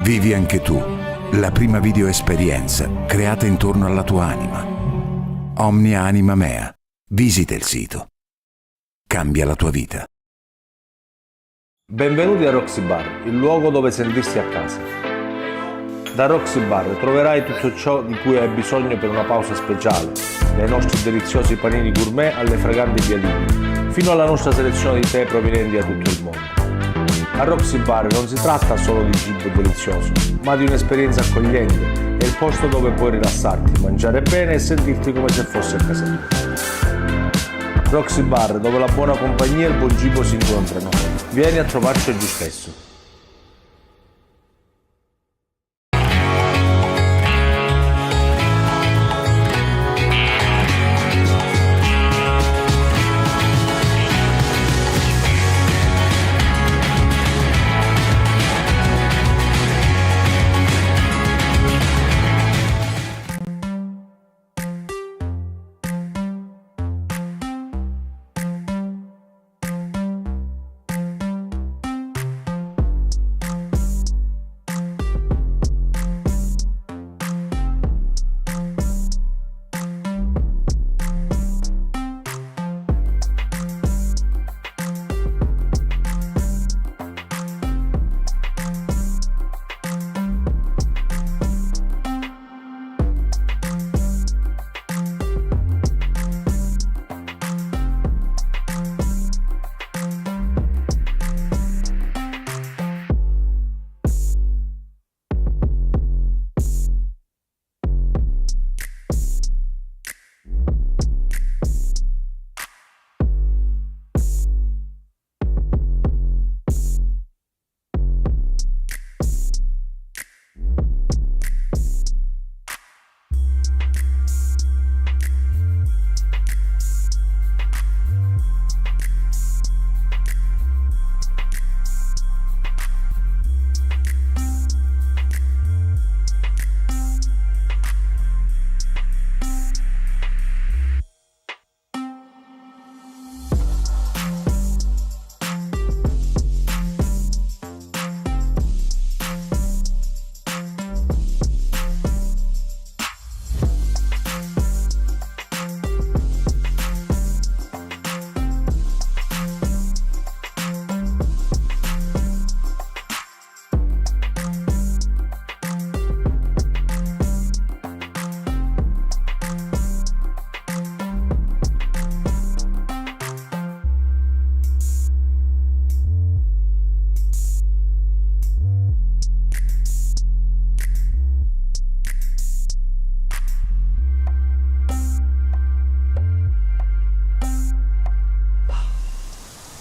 Vivi anche tu la prima videoesperienza creata intorno alla tua anima. Omnia Anima Mea. Visita il sito. Cambia la tua vita. Benvenuti a Roxy Bar, il luogo dove sentirsi a casa. Da Roxy Bar troverai tutto ciò di cui hai bisogno per una pausa speciale, dai nostri deliziosi panini gourmet alle fraganti piadine, fino alla nostra selezione di tè provenienti da tutto il mondo. A Roxy Bar non si tratta solo di cibo delizioso, ma di un'esperienza accogliente. È il posto dove puoi rilassarti, mangiare bene e sentirti come se fossi a casa tua. Roxy Bar, dove la buona compagnia e il buon cibo si incontrano. Vieni a trovarci oggi stesso.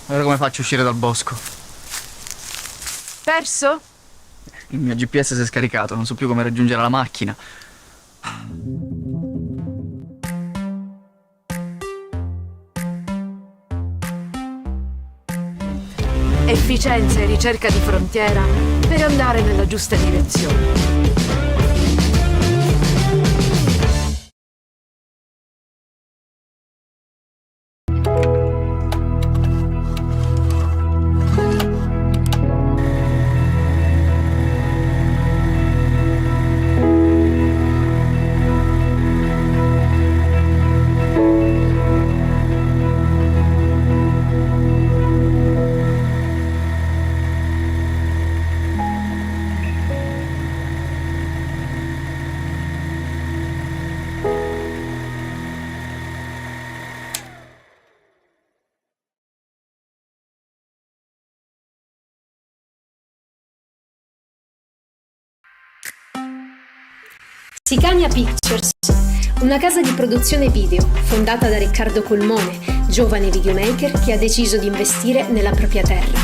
Ora come faccio a uscire dal bosco? Perso? Il mio GPS si è scaricato, non so più come raggiungere la macchina. Efficienza e ricerca di frontiera per andare nella giusta direzione. Sicania Pictures, una casa di produzione video fondata da Riccardo Colmone, giovane videomaker che ha deciso di investire nella propria terra.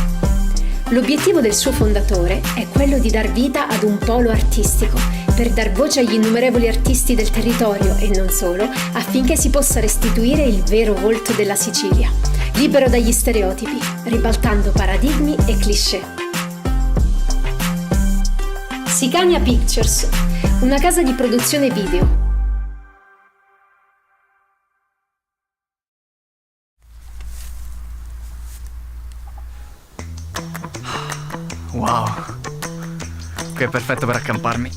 L'obiettivo del suo fondatore è quello di dar vita ad un polo artistico, per dar voce agli innumerevoli artisti del territorio e non solo, affinché si possa restituire il vero volto della Sicilia, libero dagli stereotipi, ribaltando paradigmi e cliché. Sicania Pictures, una casa di produzione video. Wow, che perfetto per accamparmi.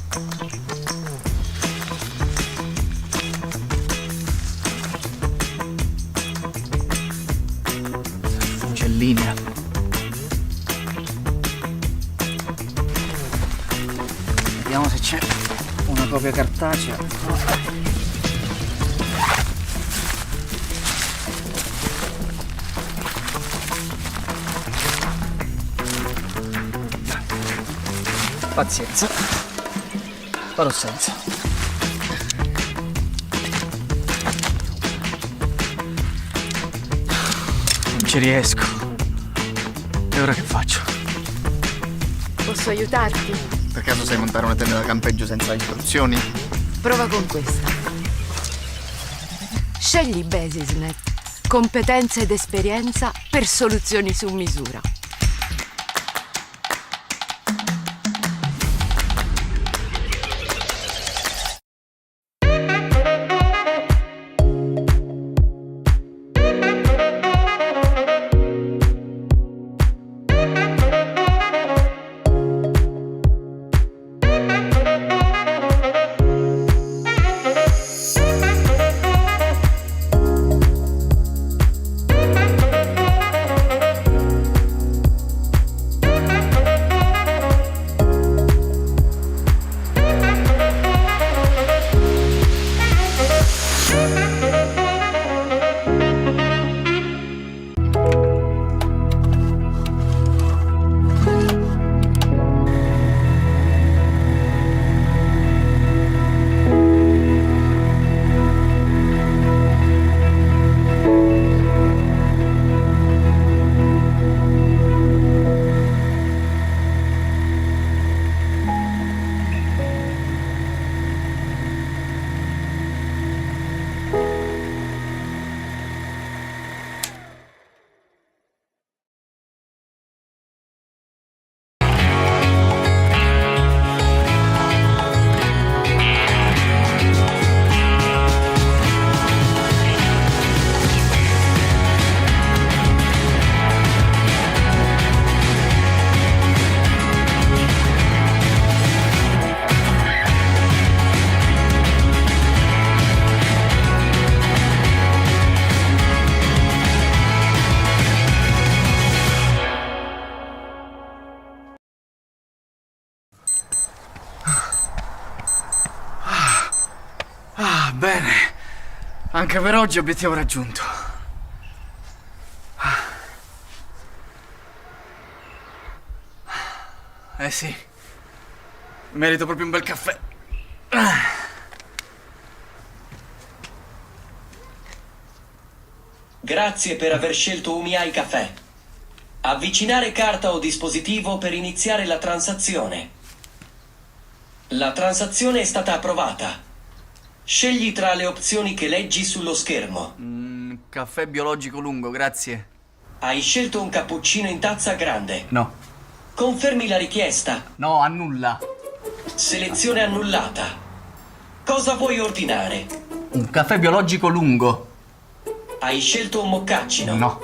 C'è linea. Vediamo se c'è una copia cartacea. Pazienza. Farò senza. Non ci riesco. E ora che faccio? Posso aiutarti? Per caso sai montare una tenda da campeggio senza istruzioni? Prova con questa. Scegli Basisnet. Competenza ed esperienza per soluzioni su misura. Bene, anche per oggi obiettivo raggiunto. Eh sì, merito proprio un bel caffè. Grazie per aver scelto UmiAi Caffè. Avvicinare carta o dispositivo per iniziare la transazione. La transazione è stata approvata. Scegli tra le opzioni che leggi sullo schermo. Caffè biologico lungo, grazie. Hai scelto un cappuccino in tazza grande. No. Confermi la richiesta. No, annulla. Selezione annullata. Cosa vuoi ordinare? Un caffè biologico lungo. Hai scelto un moccacino. No.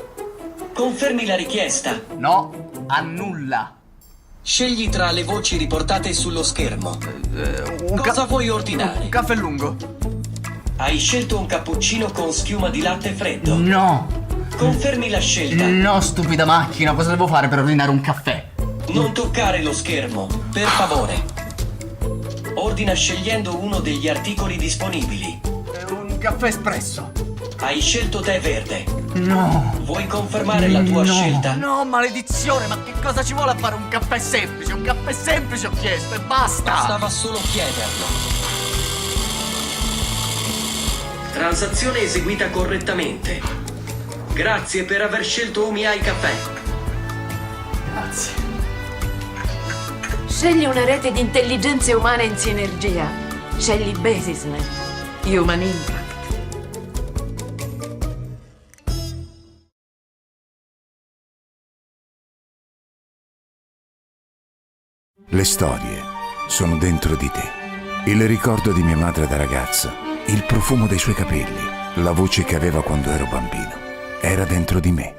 Confermi la richiesta. No, annulla. Scegli tra le voci riportate sullo schermo. Cosa vuoi ordinare? Un caffè lungo. Hai scelto un cappuccino con schiuma di latte freddo. No. Confermi la scelta. No, stupida macchina, cosa devo fare per ordinare un caffè? Non toccare lo schermo, per favore. Ordina scegliendo uno degli articoli disponibili. Un caffè espresso. Hai scelto tè verde. No. Vuoi confermare la tua scelta? No, maledizione, ma che cosa ci vuole a fare un caffè semplice? Un caffè semplice ho chiesto e basta. Bastava solo chiederlo. Transazione eseguita correttamente. Grazie per aver scelto UmiAi Caffè. Grazie. Scegli una rete di intelligenze umane in sinergia. Scegli Basisnet. Human Impact. Le storie sono dentro di te. Il ricordo di mia madre da ragazza, il profumo dei suoi capelli, la voce che aveva quando ero bambino, era dentro di me.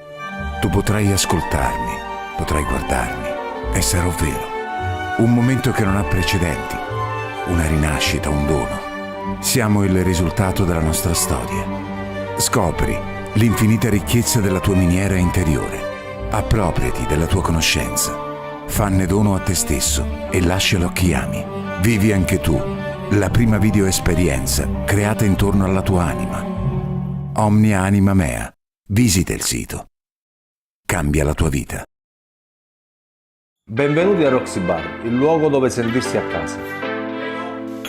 Tu potrai ascoltarmi, potrai guardarmi e sarò vero. Un momento che non ha precedenti, una rinascita, un dono. Siamo il risultato della nostra storia. Scopri l'infinita ricchezza della tua miniera interiore. Appropriati della tua conoscenza. Fanne dono a te stesso e lascialo a chi ami. Vivi anche tu la prima video esperienza creata intorno alla tua anima. Omnia Anima Mea. Visita il sito. Cambia la tua vita. Benvenuti a Roxy Bar, il luogo dove sentirsi a casa.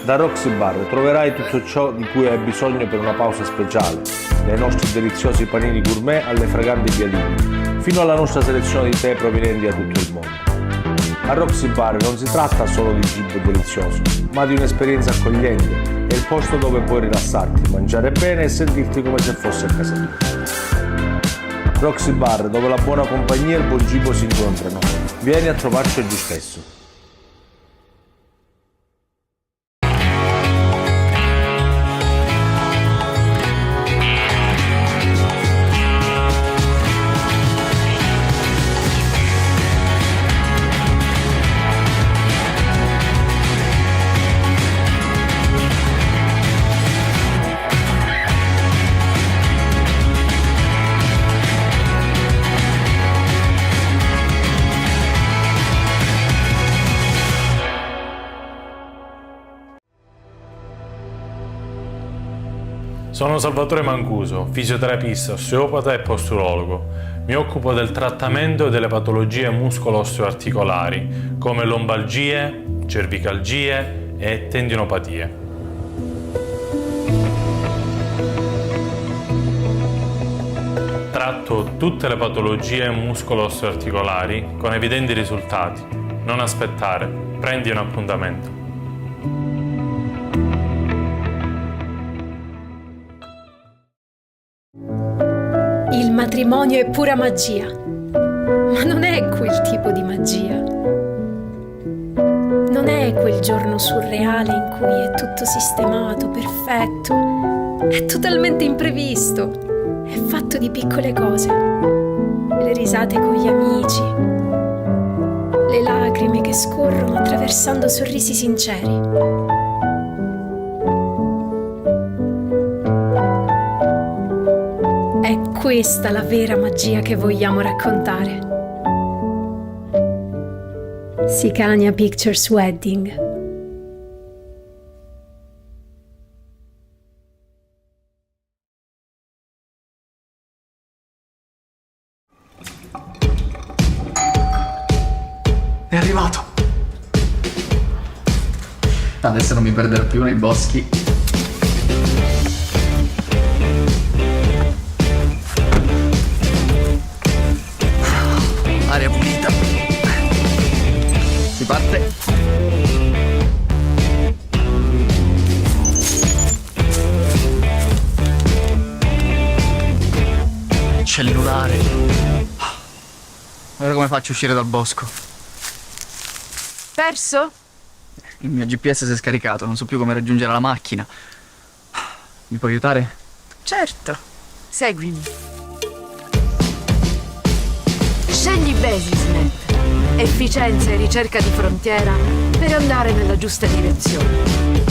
Da Roxy Bar troverai tutto ciò di cui hai bisogno per una pausa speciale, dai nostri deliziosi panini gourmet alle fraganti piadine, fino alla nostra selezione di tè provenienti da tutto il mondo. A Roxy Bar non si tratta solo di cibo delizioso, ma di un'esperienza accogliente. È il posto dove puoi rilassarti, mangiare bene e sentirti come se fossi a casa tua. Roxy Bar, dove la buona compagnia e il buon cibo si incontrano. Vieni a trovarci oggi stesso. Sono Salvatore Mancuso, fisioterapista, osteopata e posturologo. Mi occupo del trattamento delle patologie muscolo-osteoarticolari, come lombalgie, cervicalgie e tendinopatie. Tratto tutte le patologie muscolo-osteoarticolari con evidenti risultati. Non aspettare, prendi un appuntamento. Il matrimonio è pura magia, ma non è quel tipo di magia. Non è quel giorno surreale in cui è tutto sistemato, perfetto. È totalmente imprevisto. È fatto di piccole cose. Le risate con gli amici. Le lacrime che scorrono attraversando sorrisi sinceri. È questa la vera magia che vogliamo raccontare. Sicania Pictures Wedding. È arrivato. Adesso non mi perderò più nei boschi. Aria pulita. Si parte. Cellulare. Ora come faccio a uscire dal bosco? Perso? Il mio GPS si è scaricato, non so più come raggiungere la macchina. Mi puoi aiutare? Certo. Seguimi. Scegli BasisNet. Efficienza e ricerca di frontiera per andare nella giusta direzione.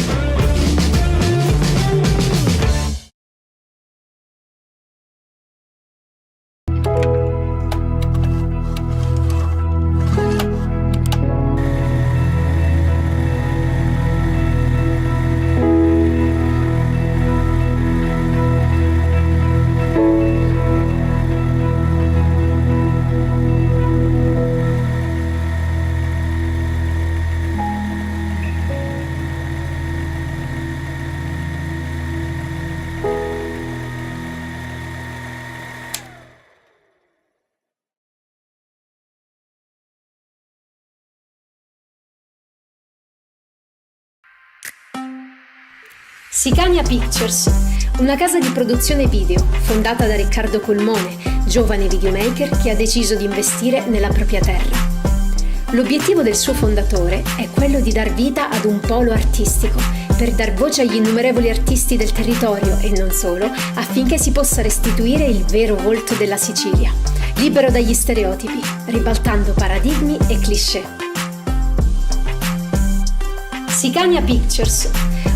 Sicania Pictures, una casa di produzione video fondata da Riccardo Colmone, giovane videomaker che ha deciso di investire nella propria terra. L'obiettivo del suo fondatore è quello di dar vita ad un polo artistico, per dar voce agli innumerevoli artisti del territorio e non solo, affinché si possa restituire il vero volto della Sicilia, libero dagli stereotipi, ribaltando paradigmi e cliché. Sicania Pictures,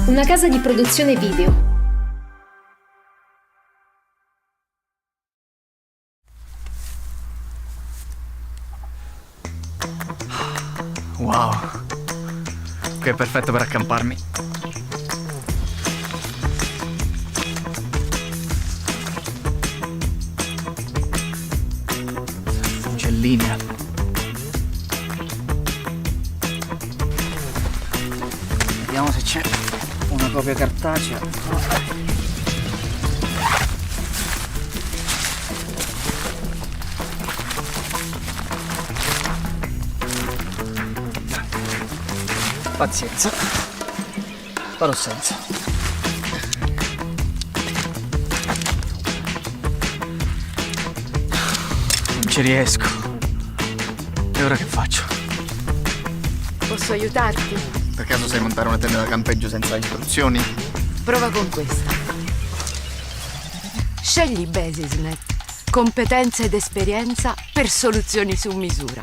una casa di produzione video. Wow, qui è perfetto per accamparmi. Fucellina. Vediamo se c'è una copia cartacea. Pazienza, farò senza. Non ci riesco. E ora che faccio? Posso aiutarti? Per caso sai montare una tenda da campeggio senza istruzioni? Prova con questa. Scegli Basisnet. Competenza ed esperienza per soluzioni su misura.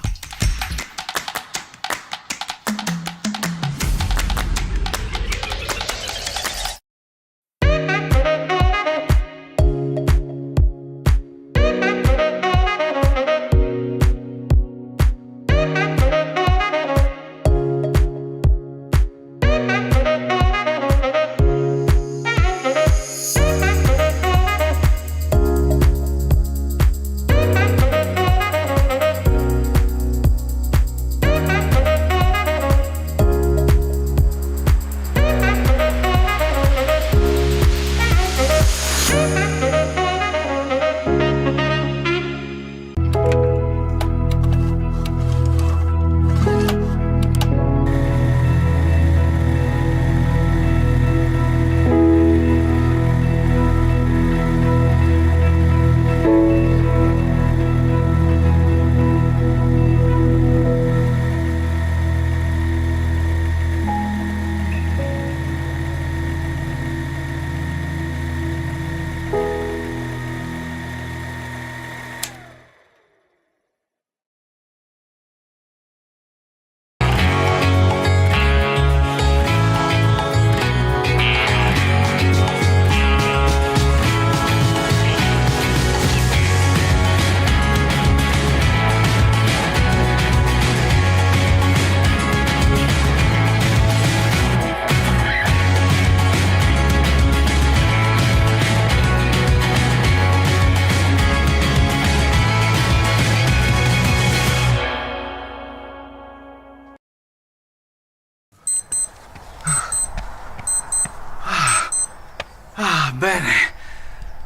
Bene,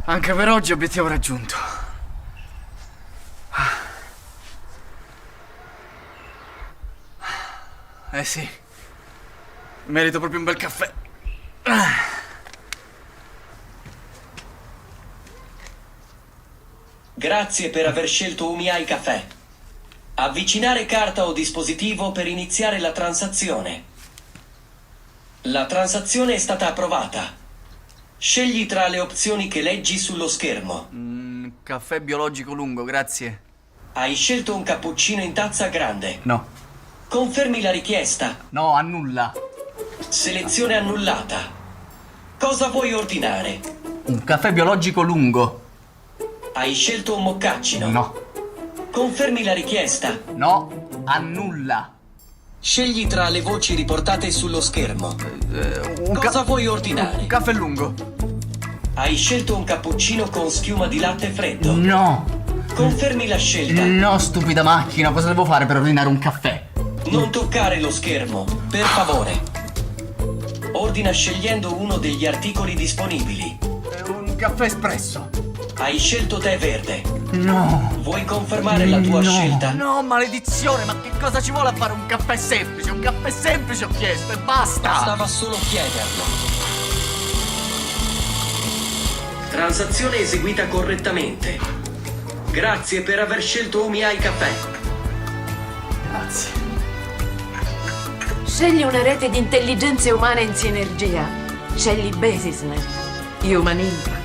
anche per oggi obiettivo raggiunto. Eh sì, merito proprio un bel caffè. Grazie per aver scelto UmiAi Caffè. Avvicinare carta o dispositivo per iniziare la transazione. La transazione è stata approvata. Scegli tra le opzioni che leggi sullo schermo. Caffè biologico lungo, grazie. Hai scelto un cappuccino in tazza grande. No. Confermi la richiesta. No, annulla. Selezione annullata. Cosa vuoi ordinare? Un caffè biologico lungo. Hai scelto un moccacino. No. Confermi la richiesta. No, annulla. Scegli tra le voci riportate sullo schermo. Cosa vuoi ordinare? Un caffè lungo. Hai scelto un cappuccino con schiuma di latte freddo. No. Confermi la scelta. No, stupida macchina, cosa devo fare per ordinare un caffè? Non toccare lo schermo, per favore. Ordina scegliendo uno degli articoli disponibili. Un caffè espresso. Hai scelto tè verde. No. Vuoi confermare la tua scelta? No, maledizione, ma che cosa ci vuole a fare un caffè semplice? Un caffè semplice ho chiesto e basta! Bastava solo chiederlo. Transazione eseguita correttamente. Grazie per aver scelto UmiAi Caffè. Grazie. Scegli una rete di intelligenze umane in sinergia. Scegli Basisnet. Human Impact.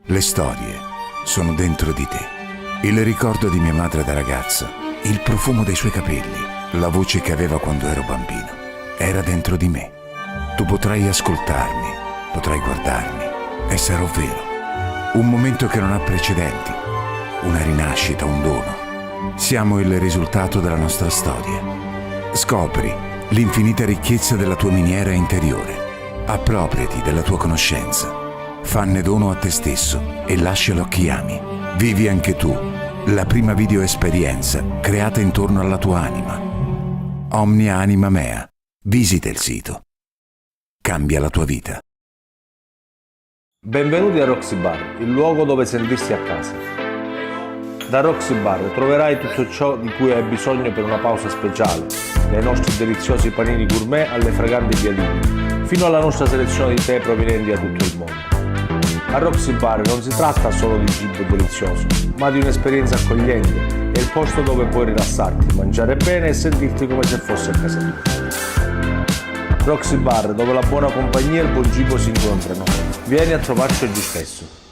Le storie sono dentro di te. Il ricordo di mia madre da ragazza, il profumo dei suoi capelli, la voce che aveva quando ero bambino, era dentro di me. Tu potrai ascoltarmi, potrai guardarmi e sarò vero. Un momento che non ha precedenti, una rinascita, un dono. Siamo il risultato della nostra storia. Scopri l'infinita ricchezza della tua miniera interiore. Appropriati della tua conoscenza. Fanne dono a te stesso e lascialo a chi ami. Vivi anche tu la prima video esperienza creata intorno alla tua anima. Omnia Anima Mea. Visita il sito. Cambia la tua vita. Benvenuti a Roxy Bar, il luogo dove sentirsi a casa. Da Roxy Bar troverai tutto ciò di cui hai bisogno per una pausa speciale, dai nostri deliziosi panini gourmet alle fraganti piadine, fino alla nostra selezione di tè provenienti da tutto il mondo. A Roxy Bar non si tratta solo di cibo delizioso, ma di un'esperienza accogliente. È il posto dove puoi rilassarti, mangiare bene e sentirti come se fossi a casa tua. Roxy Bar, dove la buona compagnia e il buon cibo si incontrano. Vieni a trovarci oggi stesso.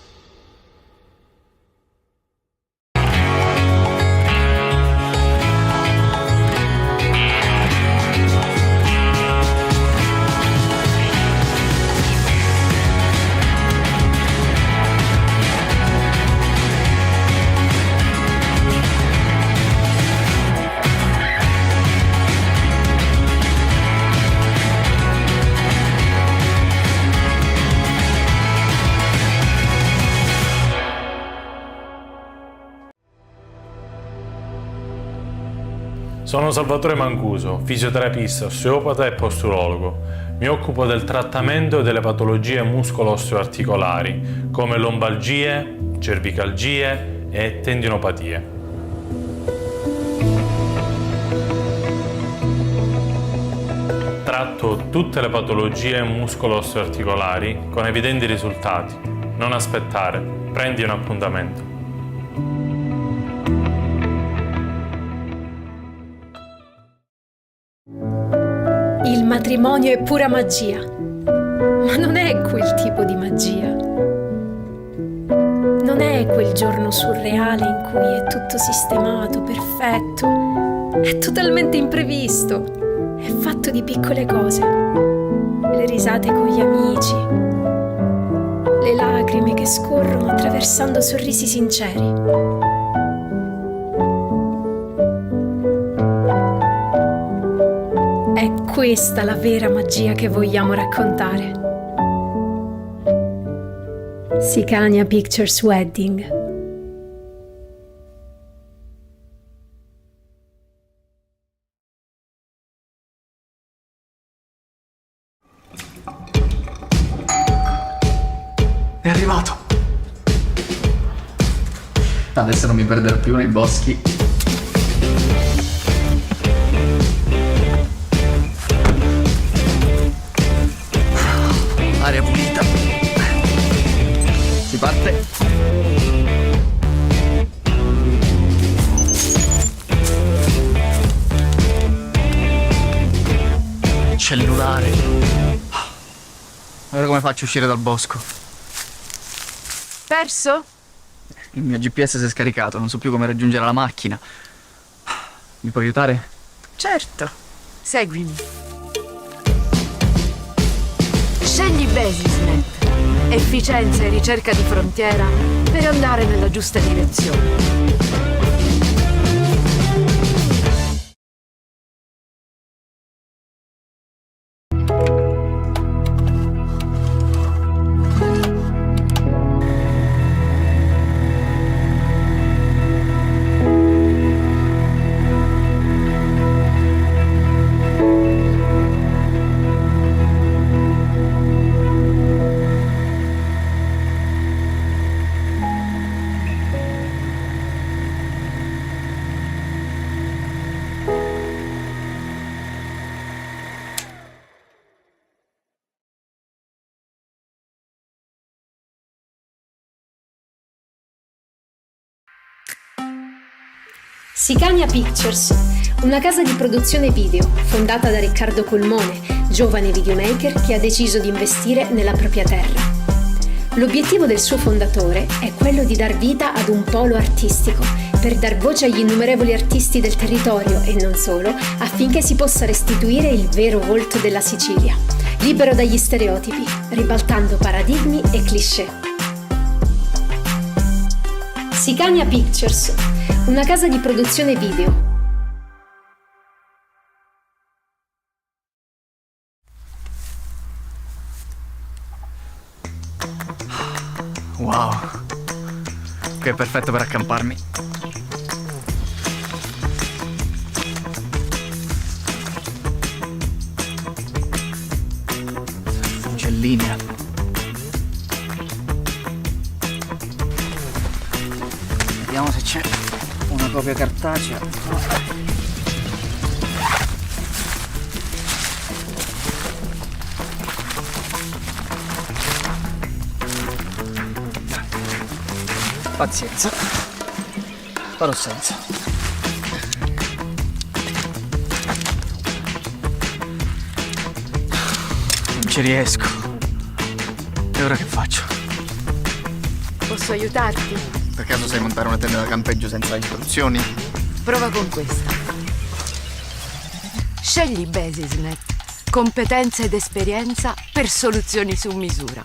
Sono Salvatore Mancuso, fisioterapista, osteopata e posturologo. Mi occupo del trattamento delle patologie muscolo-osteoarticolari, come lombalgie, cervicalgie e tendinopatie. Tratto tutte le patologie muscolo-osteoarticolari con evidenti risultati. Non aspettare, prendi un appuntamento. Il matrimonio è pura magia, ma non è quel tipo di magia. Non è quel giorno surreale in cui è tutto sistemato, perfetto. È totalmente imprevisto. È fatto di piccole cose. Le risate con gli amici. Le lacrime che scorrono attraversando sorrisi sinceri. È questa la vera magia che vogliamo raccontare. Sicania Pictures Wedding. È arrivato. Adesso non mi perderò più nei boschi. Aria pulita. Si parte. Cellulare. Ora come faccio a uscire dal bosco? Perso? Il mio GPS si è scaricato, non so più come raggiungere la macchina. Mi puoi aiutare? Certo. Seguimi. Scegli Basisnet. Efficienza e ricerca di frontiera per andare nella giusta direzione. Sicania Pictures, una casa di produzione video fondata da Riccardo Colmone, giovane videomaker che ha deciso di investire nella propria terra. L'obiettivo del suo fondatore è quello di dar vita ad un polo artistico, per dar voce agli innumerevoli artisti del territorio e non solo, affinché si possa restituire il vero volto della Sicilia, libero dagli stereotipi, ribaltando paradigmi e cliché. Sicania Pictures, una casa di produzione video. Wow, che è perfetto per accamparmi. C'è linea. Vediamo se c'è una copia cartacea. Pazienza, farò senza. Non ci riesco. E ora che faccio? Posso aiutarti? Per caso sai montare una tenda da campeggio senza istruzioni? Prova con questa. Scegli Basisnet. Competenza ed esperienza per soluzioni su misura.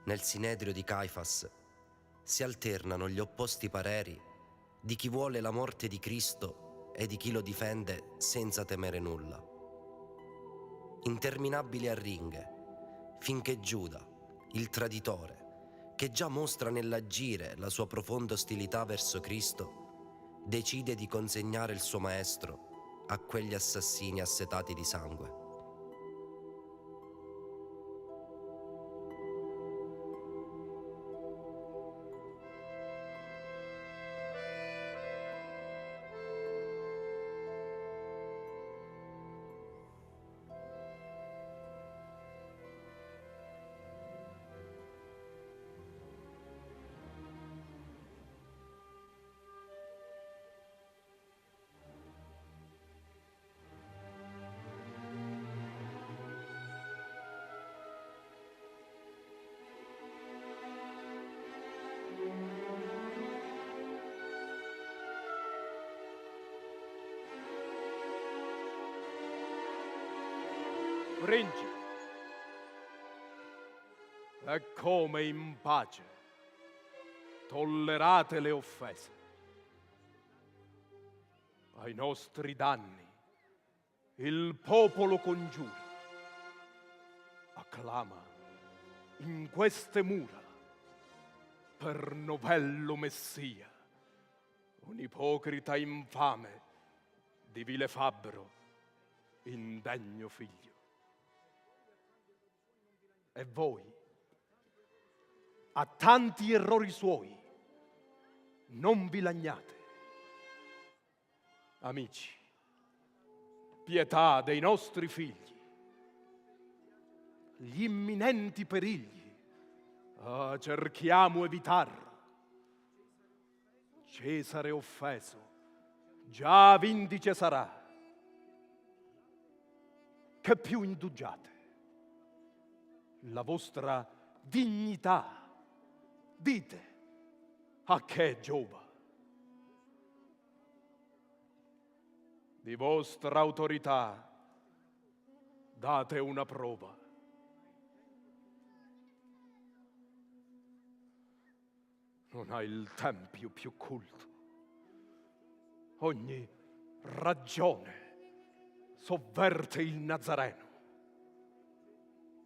nel sinedrio di Caifas, si alternano gli opposti pareri di chi vuole la morte di Cristo e di chi lo difende senza temere nulla. Interminabili arringhe, finché Giuda, il traditore, che già mostra nell'agire la sua profonda ostilità verso Cristo, decide di consegnare il suo maestro a quegli assassini assetati di sangue. Principe, e come in pace tollerate le offese. Ai nostri danni il popolo congiura, acclama in queste mura per novello Messia, un ipocrita infame di vile fabbro, indegno figlio. E voi, a tanti errori suoi, non vi lagnate. Amici, pietà dei nostri figli, gli imminenti perigli, cerchiamo evitar. Cesare offeso, già vindice sarà. Che più indugiate? La vostra dignità, dite, a che giova? Di vostra autorità date una prova. Non ha il tempio più culto. Ogni ragione sovverte il Nazareno.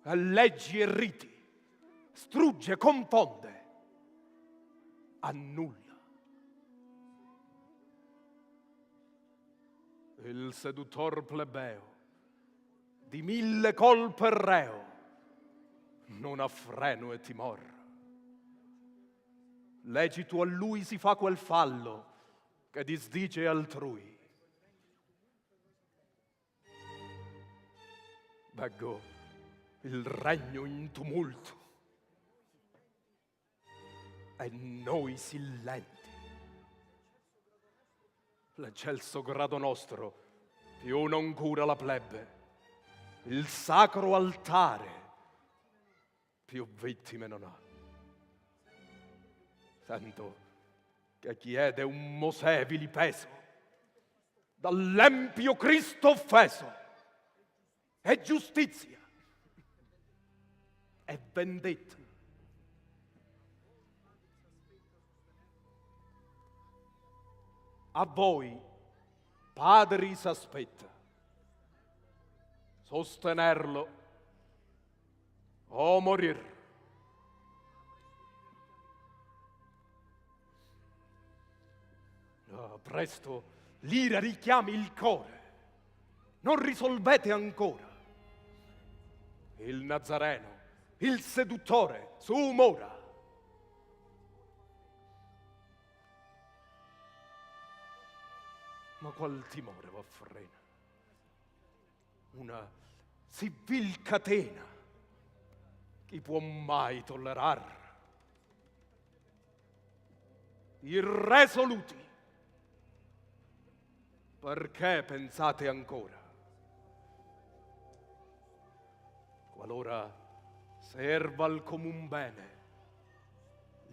A leggi e riti strugge, confonde, annulla. Il seduttor plebeo, di 1000 colpe reo, non ha freno e timor. Lecito a lui si fa quel fallo che disdice altrui. Veggo il regno in tumulto e noi silenti. L'eccelso grado nostro più non cura la plebe, il sacro altare più vittime non ha. Sento che chiede un Mosè vilipeso dall'empio Cristo offeso. È giustizia, è vendetta. A voi, padri, s'aspetta sostenerlo o morir. Presto l'ira richiami il cuore. Non risolvete ancora. Il Nazareno, il seduttore, su mora. Ma qual timore va frena? Una sì vil catena chi può mai tollerar? Irresoluti, perché pensate ancora? Qualora serva al comun bene,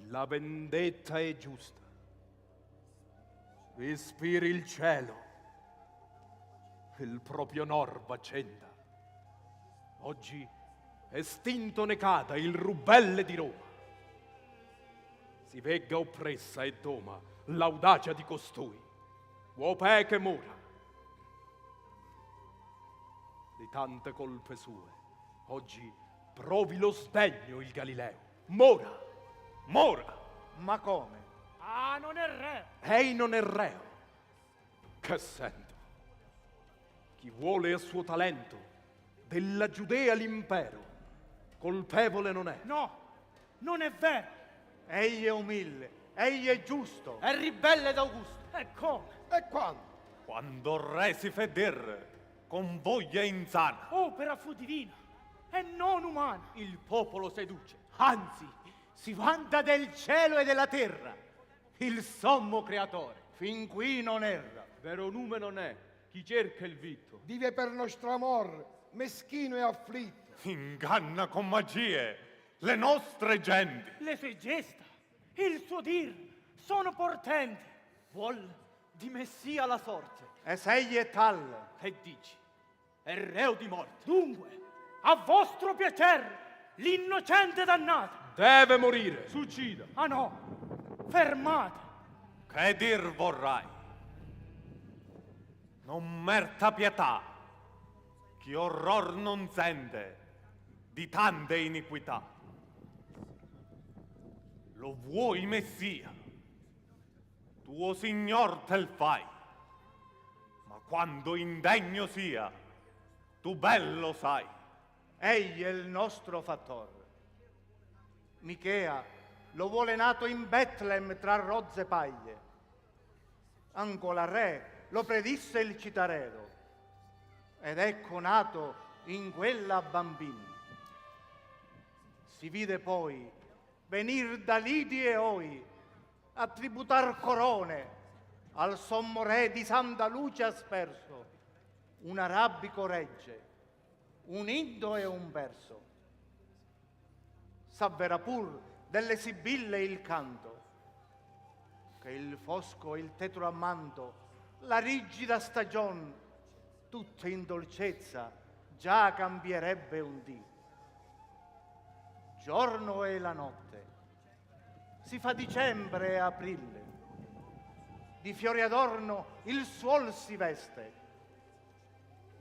la vendetta è giusta. Ispiri il cielo, il proprio onor v'accenda. Oggi estinto ne cada il rubelle di Roma. Si vegga oppressa e doma l'audacia di costui, uopè che mora. Di tante colpe sue, oggi provi lo sdegno il Galileo. Mora, mora! Ma come? Ah, non è re! Ei non è reo. Che sento? Chi vuole a suo talento della Giudea l'impero, colpevole non è. No, non è vero! Egli è umile, egli è giusto. È ribelle d'Augusto! E come? E quando? Quando il re si fe dir con voglia insana. Opera fu divina e non umana. Il popolo seduce, anzi, si vanta del cielo e della terra. Il sommo creatore, fin qui non erra. Vero nume non è chi cerca il vitto. Vive per nostro amor, meschino e afflitto. Inganna con magie le nostre genti. Le sue gesta, il suo dir, sono portenti. Vuol di Messia la sorte. E se egli è tal, che dici? È reo di morte. Dunque, a vostro piacere, l'innocente dannato. Deve morire. Succida. Ah no, fermate. Che dir vorrai? Non merta pietà, chi orror non sente di tante iniquità. Lo vuoi Messia, tuo signor tel fai, ma quando indegno sia, tu bello sai. Egli è il nostro fattore. Michea lo vuole nato in Betlem tra rozze paglie. Ancora re lo predisse il citarello, ed ecco nato in quella bambina. Si vide poi venir da Lidi e Oi a tributar corone al sommo re di Santa Luce asperso, un arabico regge, un indo e un perso. S'avvera pur delle sibille il canto, che il fosco e il tetro ammanto, la rigida stagion, tutta in dolcezza, già cambierebbe un dì. Giorno e la notte, si fa dicembre e aprile, di fiori adorno il suol si veste,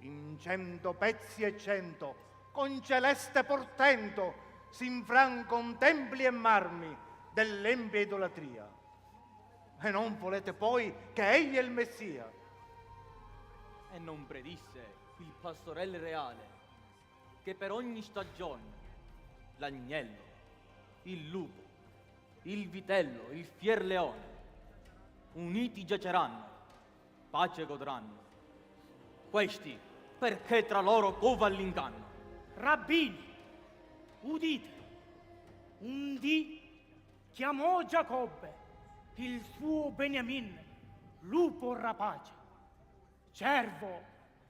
in 100 pezzi e 100, con celeste portento, s'infran con templi e marmi dell'empia idolatria. E non volete poi che egli è il Messia? E non predisse il pastorello reale che per ogni stagione l'agnello, il lupo, il vitello, il fier leone uniti giaceranno, pace godranno. Questi perché tra loro cova l'inganno. Rabbini, udite, un dì chiamò Giacobbe il suo Beniamin, lupo rapace, cervo,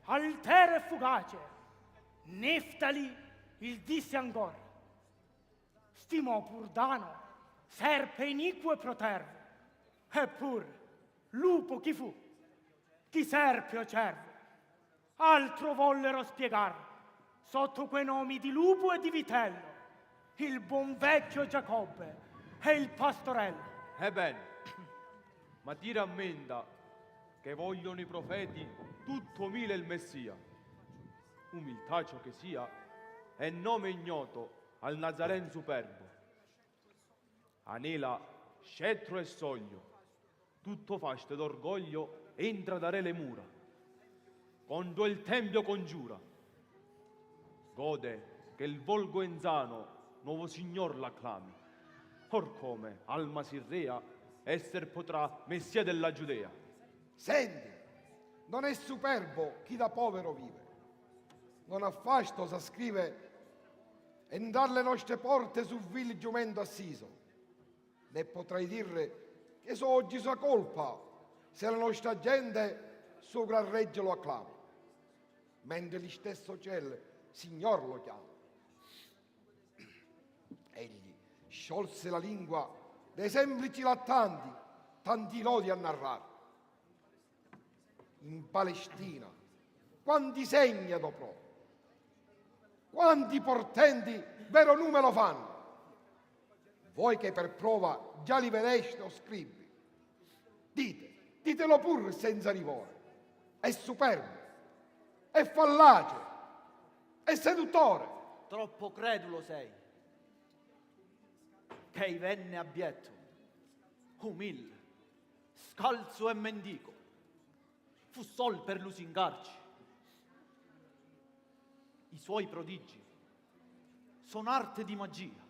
altero e fugace, Neftali il disse ancora, stimò pur Dano, serpe iniquo e protervo, eppur lupo chi fu, chi serpe o cervo, altro vollero spiegar, sotto quei nomi di lupo e di vitello, il buon vecchio Giacobbe e il pastorello. Ebbene, ma ti rammenta che vogliono i profeti tutto umile il Messia. Umiltà ciò che sia, è nome ignoto al Nazaren superbo. Anela, scettro e soglio, tutto faste d'orgoglio entra da re le mura. Contro il tempio congiura, gode che il volgo enzano nuovo signor l'acclami. Or come alma sirrea esser potrà Messia della Giudea. Senti, non è superbo chi da povero vive, non affasto sa scrive entrar le nostre porte sul vil giumento assiso, ne potrai dire che so oggi sua colpa se la nostra gente suo gran regge lo acclama, mentre gli stesso cielo Signor lo chiama. Egli sciolse la lingua dei semplici lattanti, tanti lodi a narrare. In Palestina, quanti segni adoprò, Quanti portenti vero nume lo fanno? Voi che per prova già li vedeste o scrivi, ditelo pur senza livore. È superbo, è fallace, è seduttore. Troppo credulo sei, che ei venne abietto, umile, scalzo e mendico, fu sol per lusingarci. I suoi prodigi sono arte di magia.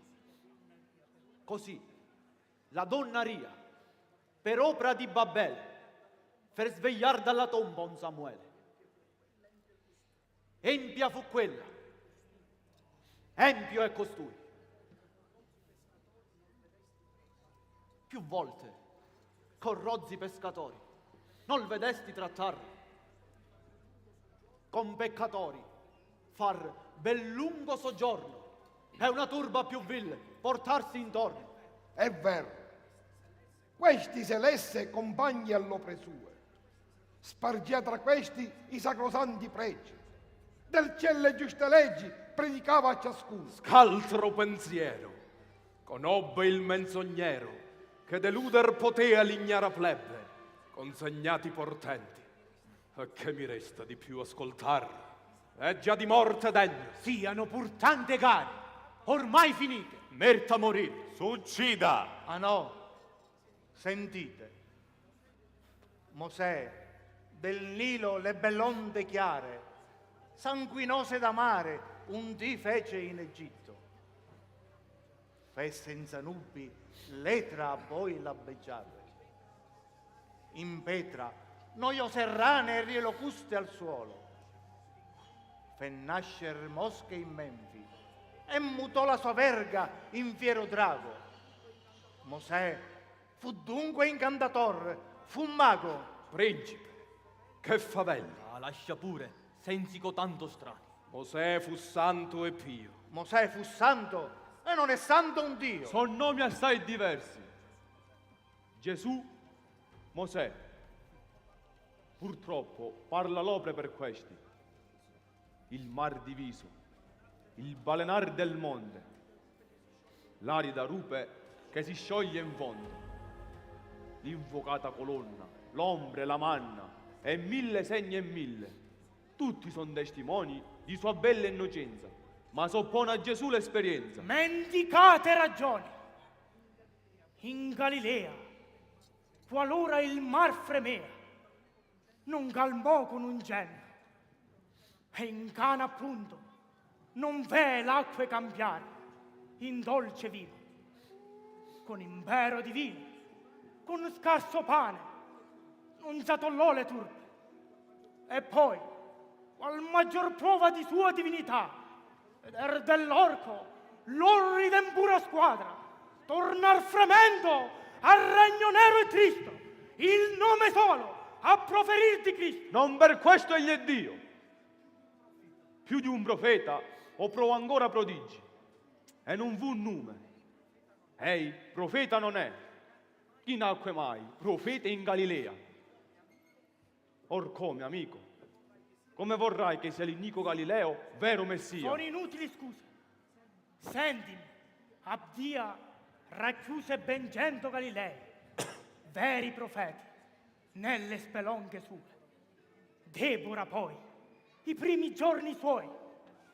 Così la donna Ria, per opera di Babele, per svegliar dalla tomba un Samuele. Empia fu quella, empio è costui. Più volte, con rozzi pescatori, non vedesti trattarlo. Con peccatori, far bel lungo soggiorno, è una turba più vile, portarsi intorno. È vero, questi se lesse compagni all'opre sue, spargia tra questi i sacrosanti pregi, del cielo e giuste leggi predicava a ciascuno. Scaltro pensiero, conobbe il menzognero, che deluder potea l'ignara plebe, consegnati portenti. E che mi resta di più ascoltar? È già di morte degno. Siano pur tante gare, ormai finite. Merita morire. S'uccida! Ah no, sentite. Mosè, del Nilo le belle onde chiare, sanguinose da mare, un dì fece in Egitto. Fe senza nubi, l'etra a voi l'abbeggiate. In Petra, noiose rane e rielocuste al suolo. Fe nascer mosche in Menfi e mutò la sua verga in fiero drago. Mosè fu dunque incantator, fu mago. Principe, che favella. Ah, lascia pure, sensico tanto strani. Mosè fu santo e pio. Mosè fu santo e non è santo un Dio. Sono nomi assai diversi. Gesù, Mosè. Purtroppo parla l'opera per questi. Il mar diviso, il balenar del monte, l'arida rupe che si scioglie in fondo, l'invocata colonna, l'ombre, la manna e mille segni e mille. Tutti sono testimoni di sua bella innocenza, ma soppone a Gesù l'esperienza. Mendicate ragioni. In Galilea, qualora il mar fremea, non calmò con un genio, e in Cana appunto non v'è l'acque cambiare in dolce vino, con impero divino, con scarso pane, non s'atollò le turbe. E poi, qual maggior prova di sua divinità, veder dell'orco, l'orrida in pura squadra, tornar fremendo al regno nero e tristo, il nome solo a proferir di Cristo. Non per questo egli è Dio. Più di un profeta operò ancora prodigi, e non fu un nome. Ei, profeta non è. Chi nacque mai profeta in Galilea? Or come, amico? Come vorrai che sia l'inico Galileo vero Messia? Sono inutili scuse. Sentimi, Abdia racchiuse ben 100 Galilei, veri profeti, nelle spelonche sue. Debora poi, i primi giorni suoi,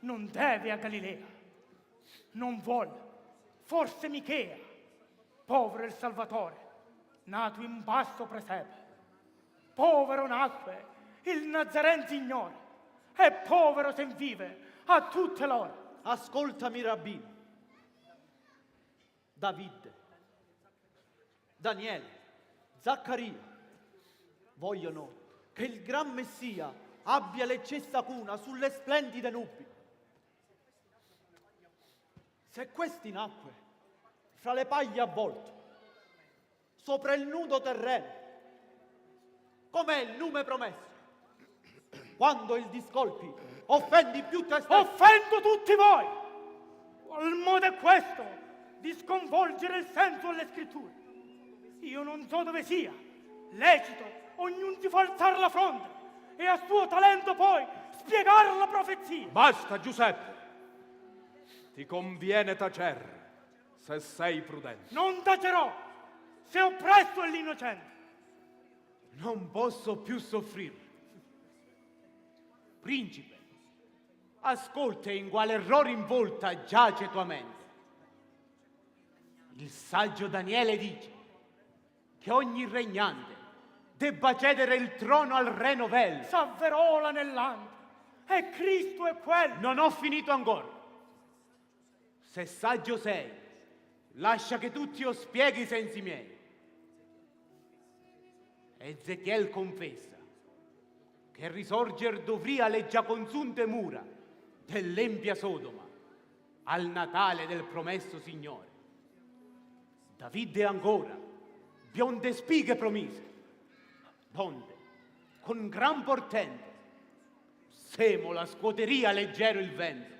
non deve a Galilea. Non vuol, forse Michea, povero il Salvatore, nato in basso presepe. Povero nacque il Nazaren Signore, e povero sen vive a tutte l'ore. Ascoltami, rabbino. Davide, Daniele, Zaccaria vogliono che il gran Messia abbia l'eccessa cuna sulle splendide nubi. Se questi nacque fra le paglie avvolto, sopra il nudo terreno, com'è il nume promesso? Quando il discolpi offendi più te stesso. Offendo tutti voi! Qual modo è questo di sconvolgere il senso delle scritture? Io non so dove sia, lecito ognuno si fa alzare la fronte e a suo talento poi spiegare la profezia. Basta, Giuseppe! Ti conviene tacere, se sei prudente. Non tacerò, se oppresso è l'innocente. Non posso più soffrire. Principe, ascolta in quale errore involta giace tua mente. Il saggio Daniele dice che ogni regnante debba cedere il trono al re novello. S'avverola nell'ante, e Cristo è quello. Non ho finito ancora. Se saggio sei, lascia che tutti io spieghi i sensi miei. Ezechiel confessa che risorger dovria le già consunte mura dell'empia Sodoma al Natale del promesso Signore. Davide ancora bionde spighe promise, donde con gran portento semo la scuoteria leggero il vento.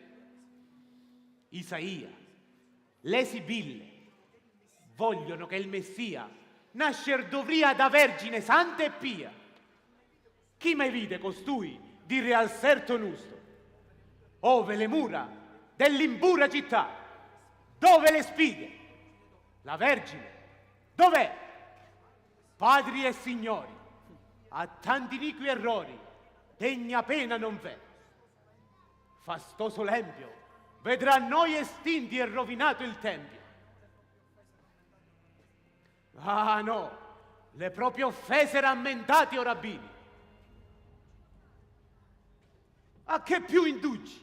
Isaia, le sibille vogliono che il Messia nascer dovria da vergine santa e pia. Chi mai vide costui dire al serto nusto, ove le mura dell'impura città, dove le spighe, la vergine, dov'è? Padri e signori, a tanti iniqui errori degna pena non v'è. Fastoso l'empio vedrà noi estinti e rovinato il tempio. Ah no, le proprie offese rammentati o rabbini. A che più indugi?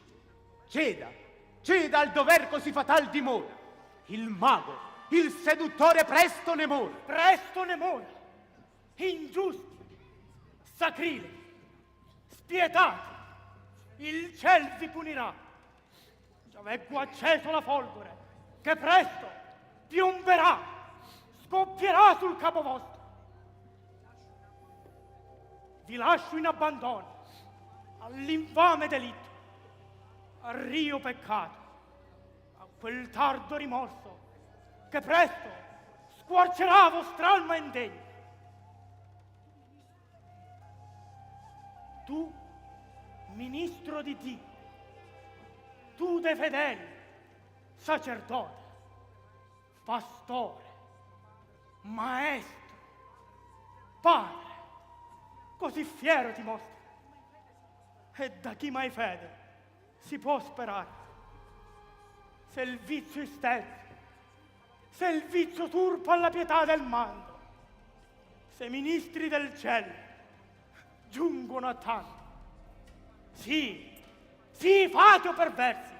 Ceda al dover così fatal dimora. Il mago, il seduttore presto ne mora. Presto ne mora. Ingiusti, sacrilegi, spietati, il ciel vi punirà. Già veggo acceso la folgore, che presto piomberà, scoppierà sul capo vostro. Vi lascio in abbandono all'infame delitto, al rio peccato, a quel tardo rimorso che presto squarcerà vostra alma indegna. Tu, ministro di Dio, tu dei fedeli, sacerdote, pastore, maestro, padre, così fiero ti mostri. E da chi mai fede si può sperare? Se il vizio istezza, se il vizio turpa la pietà del mando, se i ministri del cielo giungono a tanto. Sì, fate o perversi,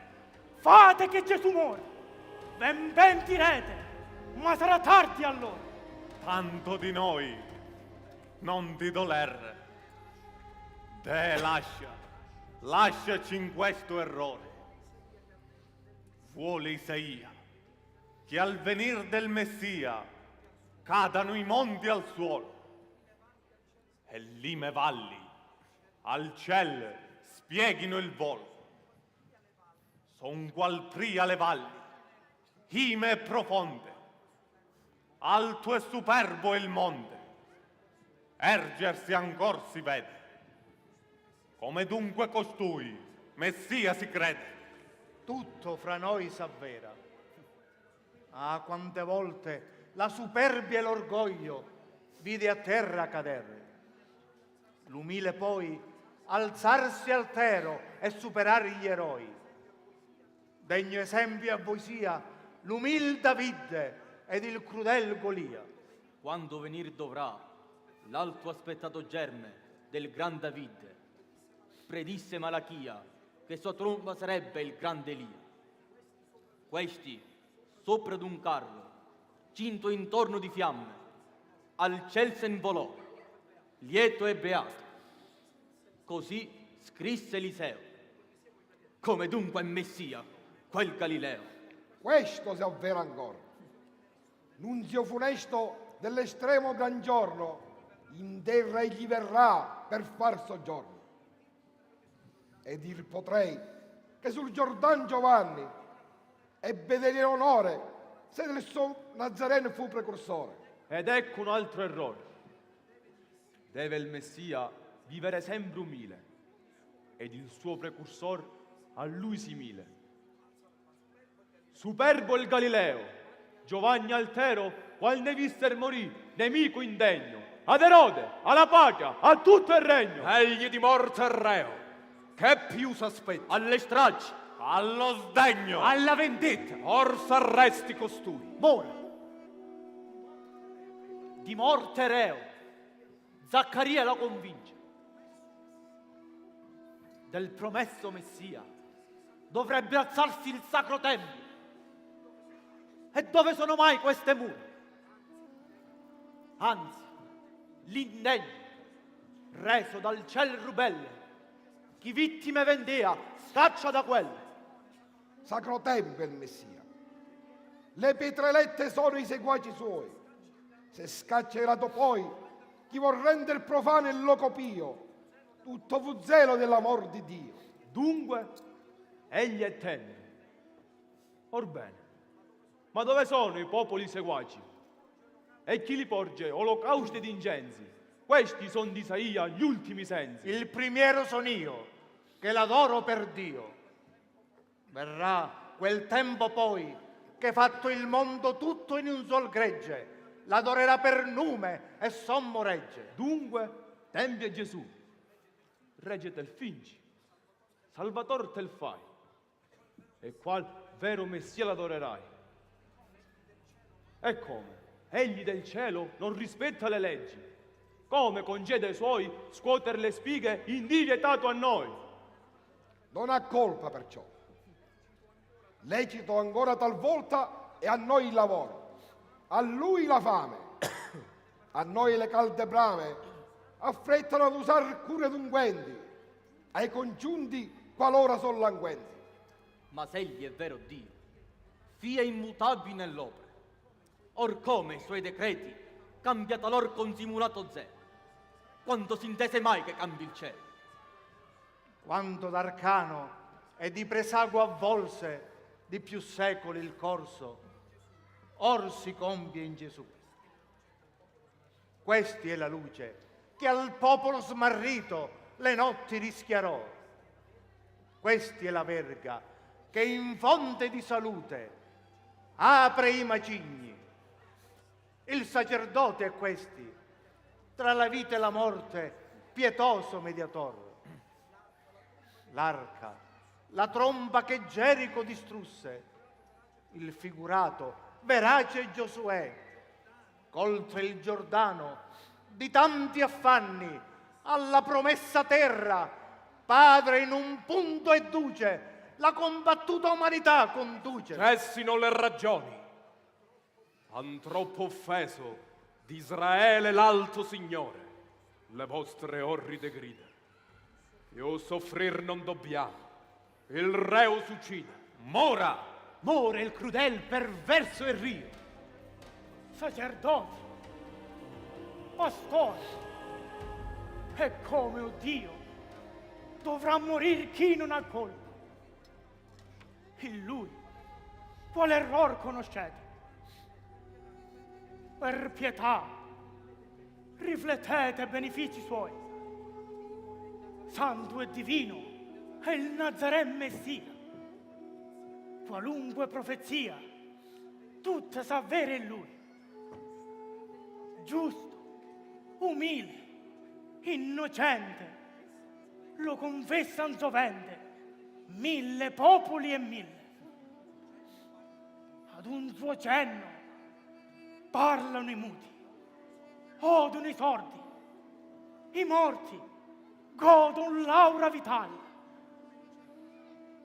fate che Gesù muore. Ben direte, ma sarà tardi allora. Tanto di noi, non di doler. Te lasciaci in questo errore. Vuole Isaia che al venir del Messia cadano i monti al suolo e lime valli al ciel spieghino il volo. Son qual pria le valli, ime e profonde, alto e superbo il monte, ergersi ancor si vede. Come dunque costui, Messia si crede. Tutto fra noi s'avvera. Ah, quante volte la superbia e l'orgoglio vide a terra cadere. L'umile poi alzarsi altero e superare gli eroi. Degno esempio a voi sia l'umil Davide ed il crudel Golia. Quando venir dovrà l'alto aspettato germe del gran Davide, predisse Malachia che sua tromba sarebbe il grande Elia. Questi, sopra d'un carro, cinto intorno di fiamme, al ciel se involò, lieto e beato. Così scrisse Eliseo. Come dunque è Messia quel Galileo? Questo si avvera ancora. Nunzio funesto dell'estremo gran giorno, in terra egli verrà per far soggiorno. E dir potrei che sul Giordan Giovanni ebbe dell'onore se del suo Nazareno fu precursore. Ed ecco un altro errore. Deve il Messia vivere sempre umile, ed il suo precursor a lui simile. Superbo il Galileo, Giovanni Altero, qual ne visser morì, nemico indegno, ad Erode, alla patria, a tutto il regno. Egli di morte è reo, che più s'aspetta? Alle stragi, Allo sdegno, alla vendetta. or s'arresti costui. Mora, di morte reo, Zaccaria la convince. Del promesso Messia dovrebbe alzarsi il sacro tempio. E dove sono mai queste mura? Anzi, l'indegno, reso dal ciel rubelle, chi vittime vendea, scaccia da quelle. Sacro Tempio è il Messia. Le pietrelette sono i seguaci suoi. Se scaccierato poi, chi vuol rendere profano il loco pio, tutto fu zelo dell'amor di Dio. Dunque, egli è tenero. Orbene, ma dove sono i popoli seguaci? E chi li porge olocausti ed incensi? Questi son di Isaia gli ultimi sensi. Il primiero son io, che l'adoro per Dio. Verrà quel tempo poi, che fatto il mondo tutto in un sol gregge, l'adorerà per nume e sommo regge. Dunque, tempio Gesù, regge tel fingi, Salvator tel fai, e qual vero Messia l'adorerai. E come? Egli del cielo non rispetta le leggi, come concede ai suoi scuoter le spighe indivietato a noi. Non ha colpa perciò. Lecito ancora talvolta e a noi il lavoro, a lui la fame, a noi le calde brame affrettano ad usar cure d'unguenti, ai congiunti qualora son languenti. Ma se egli è vero Dio, fia immutabile nell'opera, or come i suoi decreti cambia talor con simulato zelo, quando s'intese mai che cambi il cielo? Quanto d'arcano e di presago avvolse di più secoli il corso, or si compie in Gesù. Questi è la luce che al popolo smarrito le notti rischiarò. Questi è la verga che in fonte di salute apre i macigni. Il sacerdote è questi, tra la vita e la morte, pietoso mediator. L'arca, la tromba che Gerico distrusse, il figurato, verace Giosuè, oltre il Giordano, di tanti affanni, alla promessa terra, padre in un punto e duce, la combattuta umanità conduce. Cessino le ragioni. Han troppo offeso d'Israele l'alto Signore le vostre orride grida. Io soffrir non dobbiamo, il reo s'uccide. Mora! More il crudel perverso e rio. Sacerdoti, pastori, e come, oh Dio, dovrà morir chi non ha colpa. In lui, quale error conoscete? Per pietà, riflettete benefici suoi. Santo e divino è il Nazarè Messia. Qualunque profezia, tutta s'avvera in lui. Giusto, umile, innocente, lo confessan sovente 1000 popoli e 1000. Ad un suo cenno parlano i muti, odono i sordi, i morti godono l'aura vitale.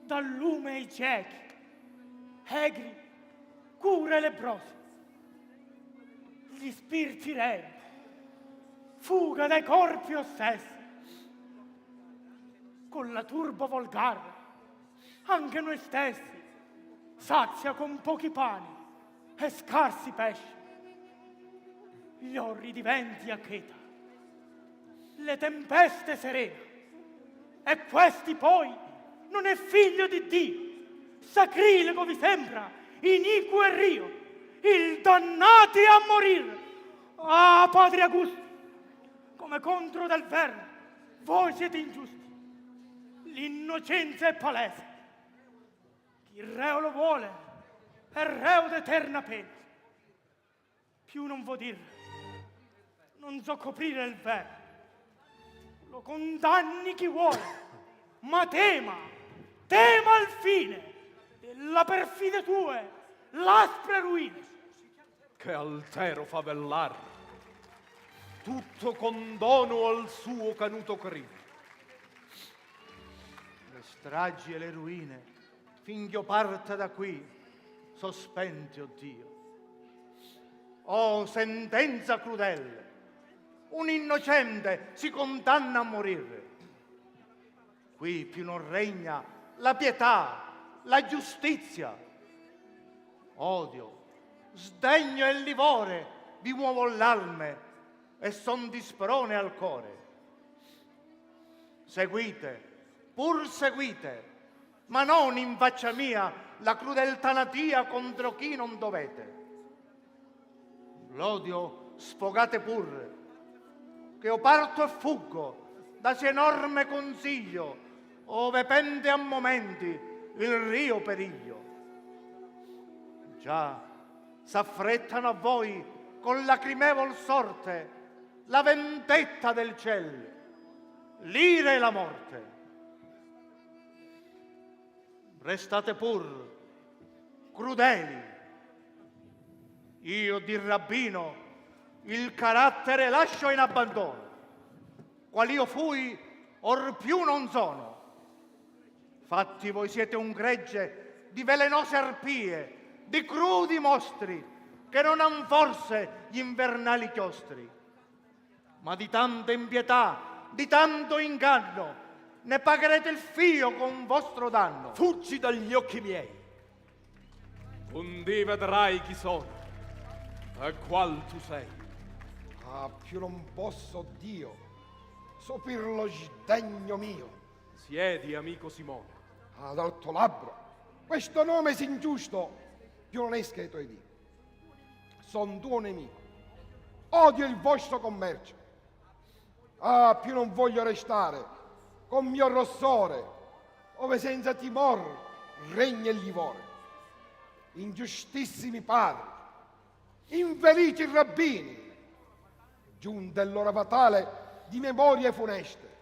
Dal lume ai ciechi, egri, cura i lebbrosi. Gli spiriti rei, fuga dai corpi ossessi. Con la turba volgare, anche noi stessi, sazia con pochi pani e scarsi pesci. Gli orridi venti accheta, le tempeste serene, e questi poi non è figlio di Dio. Sacrilego vi sembra, iniquo e rio, il dannati a morir. Ah, padre Augusto, come contro del verno, voi siete ingiusti. L'innocenza è palese. Chi il reo lo vuole, è reo d'eterna pena. Più non vo dir, non so coprire il vero. Lo condanni chi vuole, ma tema al fine della perfide tue l'aspre ruine. Che altero favellar, tutto condono al suo canuto crimine. Le stragi e le ruine, finch'io parta da qui, sospenti, o Dio. Oh, sentenza crudele, un innocente si condanna a morire. Qui più non regna la pietà, la giustizia. Odio, sdegno e livore vi muovo l'alme e son disprone al core. Seguite, pur seguite, ma non in faccia mia la crudeltà natia contro chi non dovete. L'odio sfogate pur, che io parto e fuggo da si enorme consiglio, ove pende a momenti il rio periglio. Già s'affrettano a voi con lacrimevol sorte la vendetta del ciel, l'ira e la morte. Restate pur crudeli. Io di rabbino il carattere lascio in abbandono. Qual io fui, or più non sono. Fatti voi siete un gregge di velenose arpie, di crudi mostri, che non han forse gli invernali chiostri. Ma di tanta impietà, di tanto inganno, ne pagherete il fio con vostro danno. Fuggi dagli occhi miei, undi vedrai chi sono e qual tu sei. Ah, più non posso, Dio, sopir lo sdegno mio. Siedi, amico Simone. Ad alto labbro, questo nome è ingiusto, più non esca ai tuoi dì. Son tuo nemico, odio il vostro commercio. Ah, più non voglio restare con mio rossore, ove senza timor regna il livore. Ingiustissimi padri, infelici rabbini, giunta l'ora fatale di memorie funeste.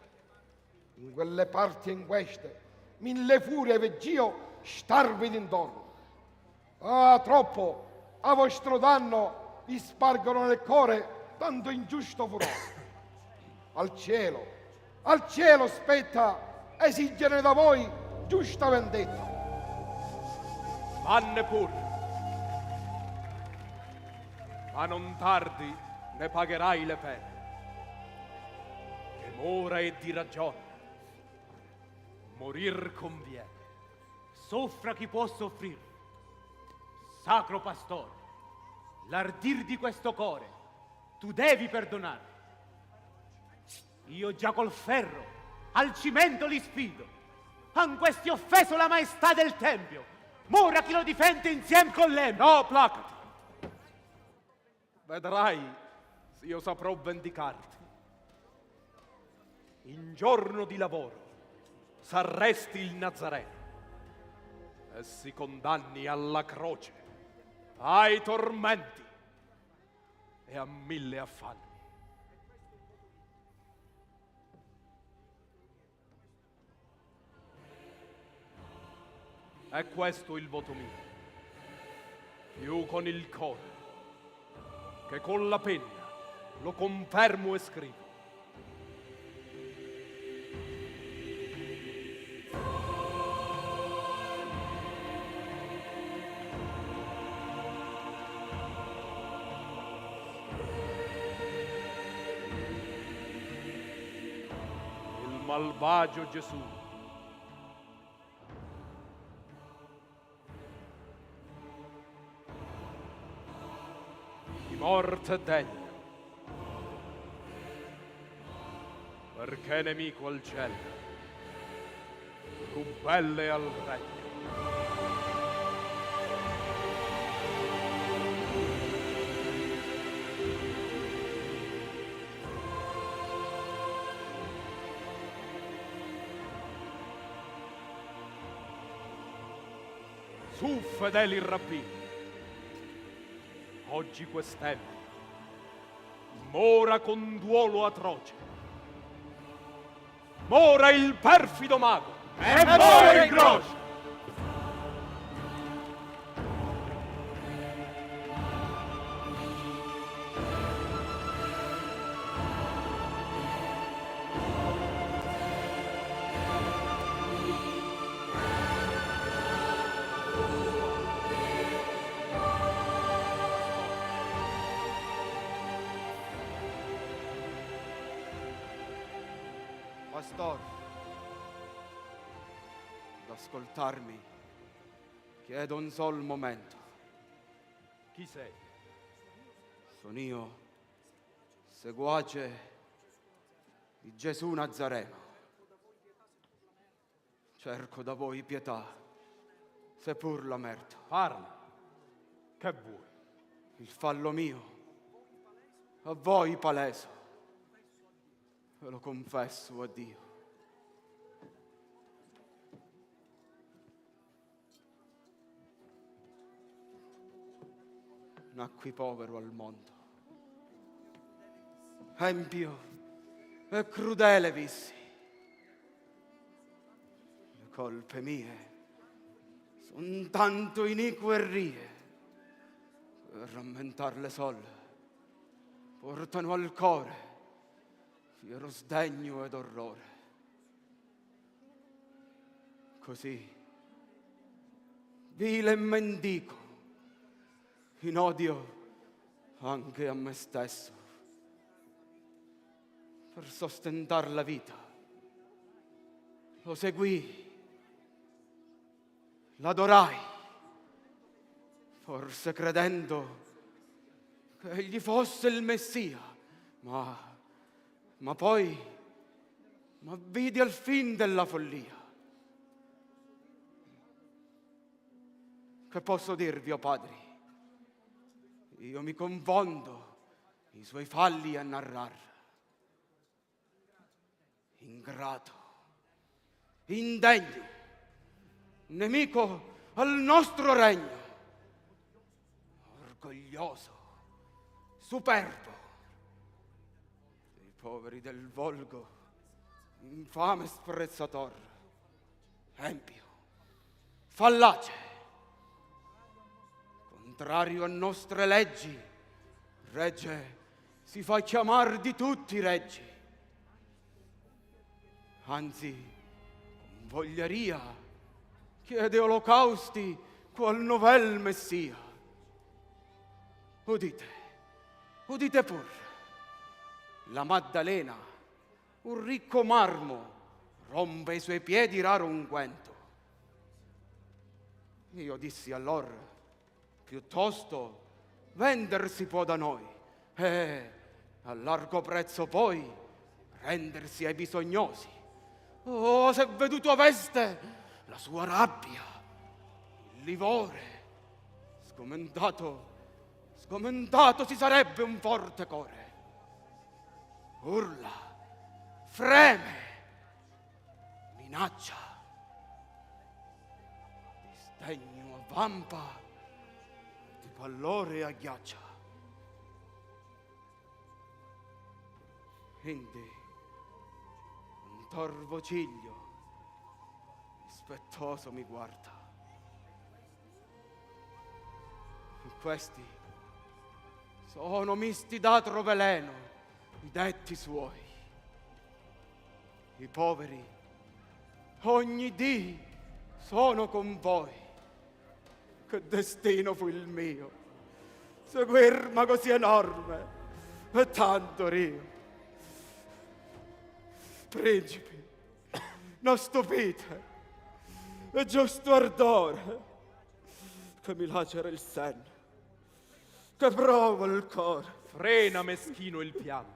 In quelle parti e in queste, mille furie vegg'io starvi d'intorno. Ah, troppo, a vostro danno vi spargono nel core tanto ingiusto furore. Al cielo spetta esigere da voi giusta vendetta. Vanne pur, ma non tardi ne pagherai le pene. Che mora e di ragione, morir conviene. Soffra chi può soffrire. Sacro pastore, l'ardir di questo core tu devi perdonare. Io già col ferro al cimento li sfido. Han questi offeso la maestà del tempio. Mora chi lo difende insieme con l'empio. No, placati. Vedrai se io saprò vendicarti. In giorno di lavoro s'arresti il Nazareno e si condanni alla croce, ai tormenti e a 1000 affanni. È questo il voto mio, più con il cuore che con la penna lo confermo e scrivo. Il malvagio Gesù di morte degno, perché nemico al cielo, rubelle al regno. Su, fedeli rabbini. Oggi quest'Emma mora con duolo atroce. Mora il perfido mago e mora il croce. Pastore, ad ascoltarmi, chiedo un sol momento. Chi sei? Sono io, seguace di Gesù Nazareno. Cerco da voi pietà, seppur l'amerto. Parla. Che vuoi? Il fallo mio, a voi paleso. Ve lo confesso a Dio. Nacqui povero al mondo, empio e crudele vissi. Le colpe mie son tanto inique e rie, per rammentarle sol portano al core fiero sdegno ed orrore. Così, vile e mendico, in odio anche a me stesso, per sostentar la vita, lo seguì, l'adorai, forse credendo che egli fosse il Messia, ma poi vidi al fin della follia. Che posso dirvi, o padri? Io mi confondo i suoi falli a narrar. Ingrato, indegno, nemico al nostro regno, orgoglioso, superbo, poveri del volgo, infame sprezzator, empio, fallace, contrario a nostre leggi, regge si fa chiamar di tutti reggi, anzi, con voglieria, chiede olocausti qual novel Messia. Udite pur. La Maddalena, un ricco marmo, rompe ai suoi piedi raro unguento. Io dissi allor, piuttosto vender si può da noi e a largo prezzo poi rendersi ai bisognosi. Oh, se veduto aveste la sua rabbia, il livore, scomentato si sarebbe un forte core. Urla, freme, minaccia, disdegno avvampa, di pallore agghiaccia. Indi un torvo ciglio rispettoso mi guarda. E questi sono misti d'atro veleno i detti suoi. I poveri ogni dì sono con voi. Che destino fu il mio, seguirma così enorme e tanto rio. Principi, non stupite, è giusto ardore che mi lacera il senno, che provo il cuore. Frena, meschino, il pianto.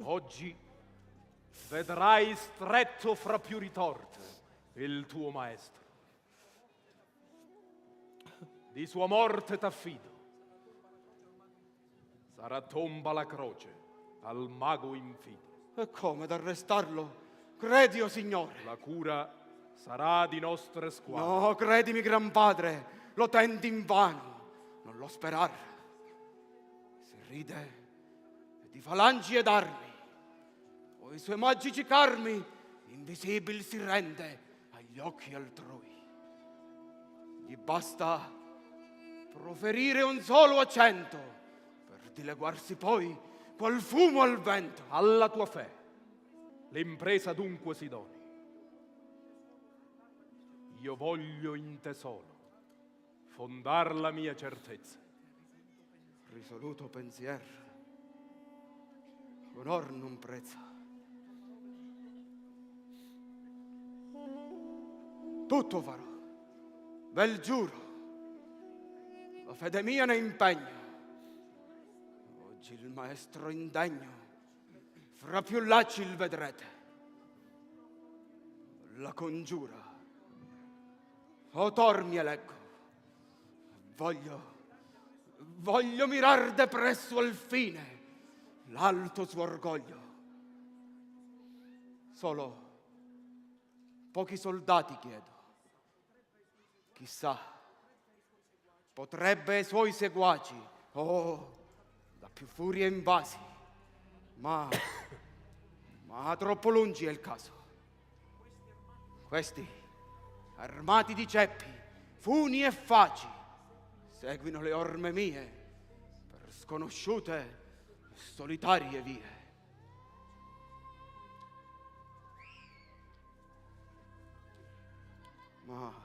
Oggi vedrai stretto fra più ritorte il tuo maestro. Di sua morte t'affido. Sarà tomba la croce al mago infido. E come d'arrestarlo, credi, o signore? La cura sarà di nostre squadre. No, credimi, gran padre, lo tenti invano, non lo sperar. Si ride di falangi ed armi, o i suoi magici carmi invisibili si rende agli occhi altrui. Gli basta proferire un solo accento per dileguarsi poi qual fumo al vento. Alla tua fe, l'impresa dunque si doni. Io voglio in tesoro fondar la mia certezza. Risoluto pensier, onor non prezza. Tutto farò, vel giuro, la fede mia ne impegno. Oggi il maestro indegno, fra più lacci il vedrete. La congiura, autor mi eleggo. Voglio mirar depresso al fine l'alto suo orgoglio. Solo pochi soldati chiedo. Chissà, potrebbe ai suoi seguaci, da più furia invasi, ma troppo lungi è il caso. Questi, armati di ceppi, funi e faci, seguino le orme mie per sconosciute e solitarie vie. Ma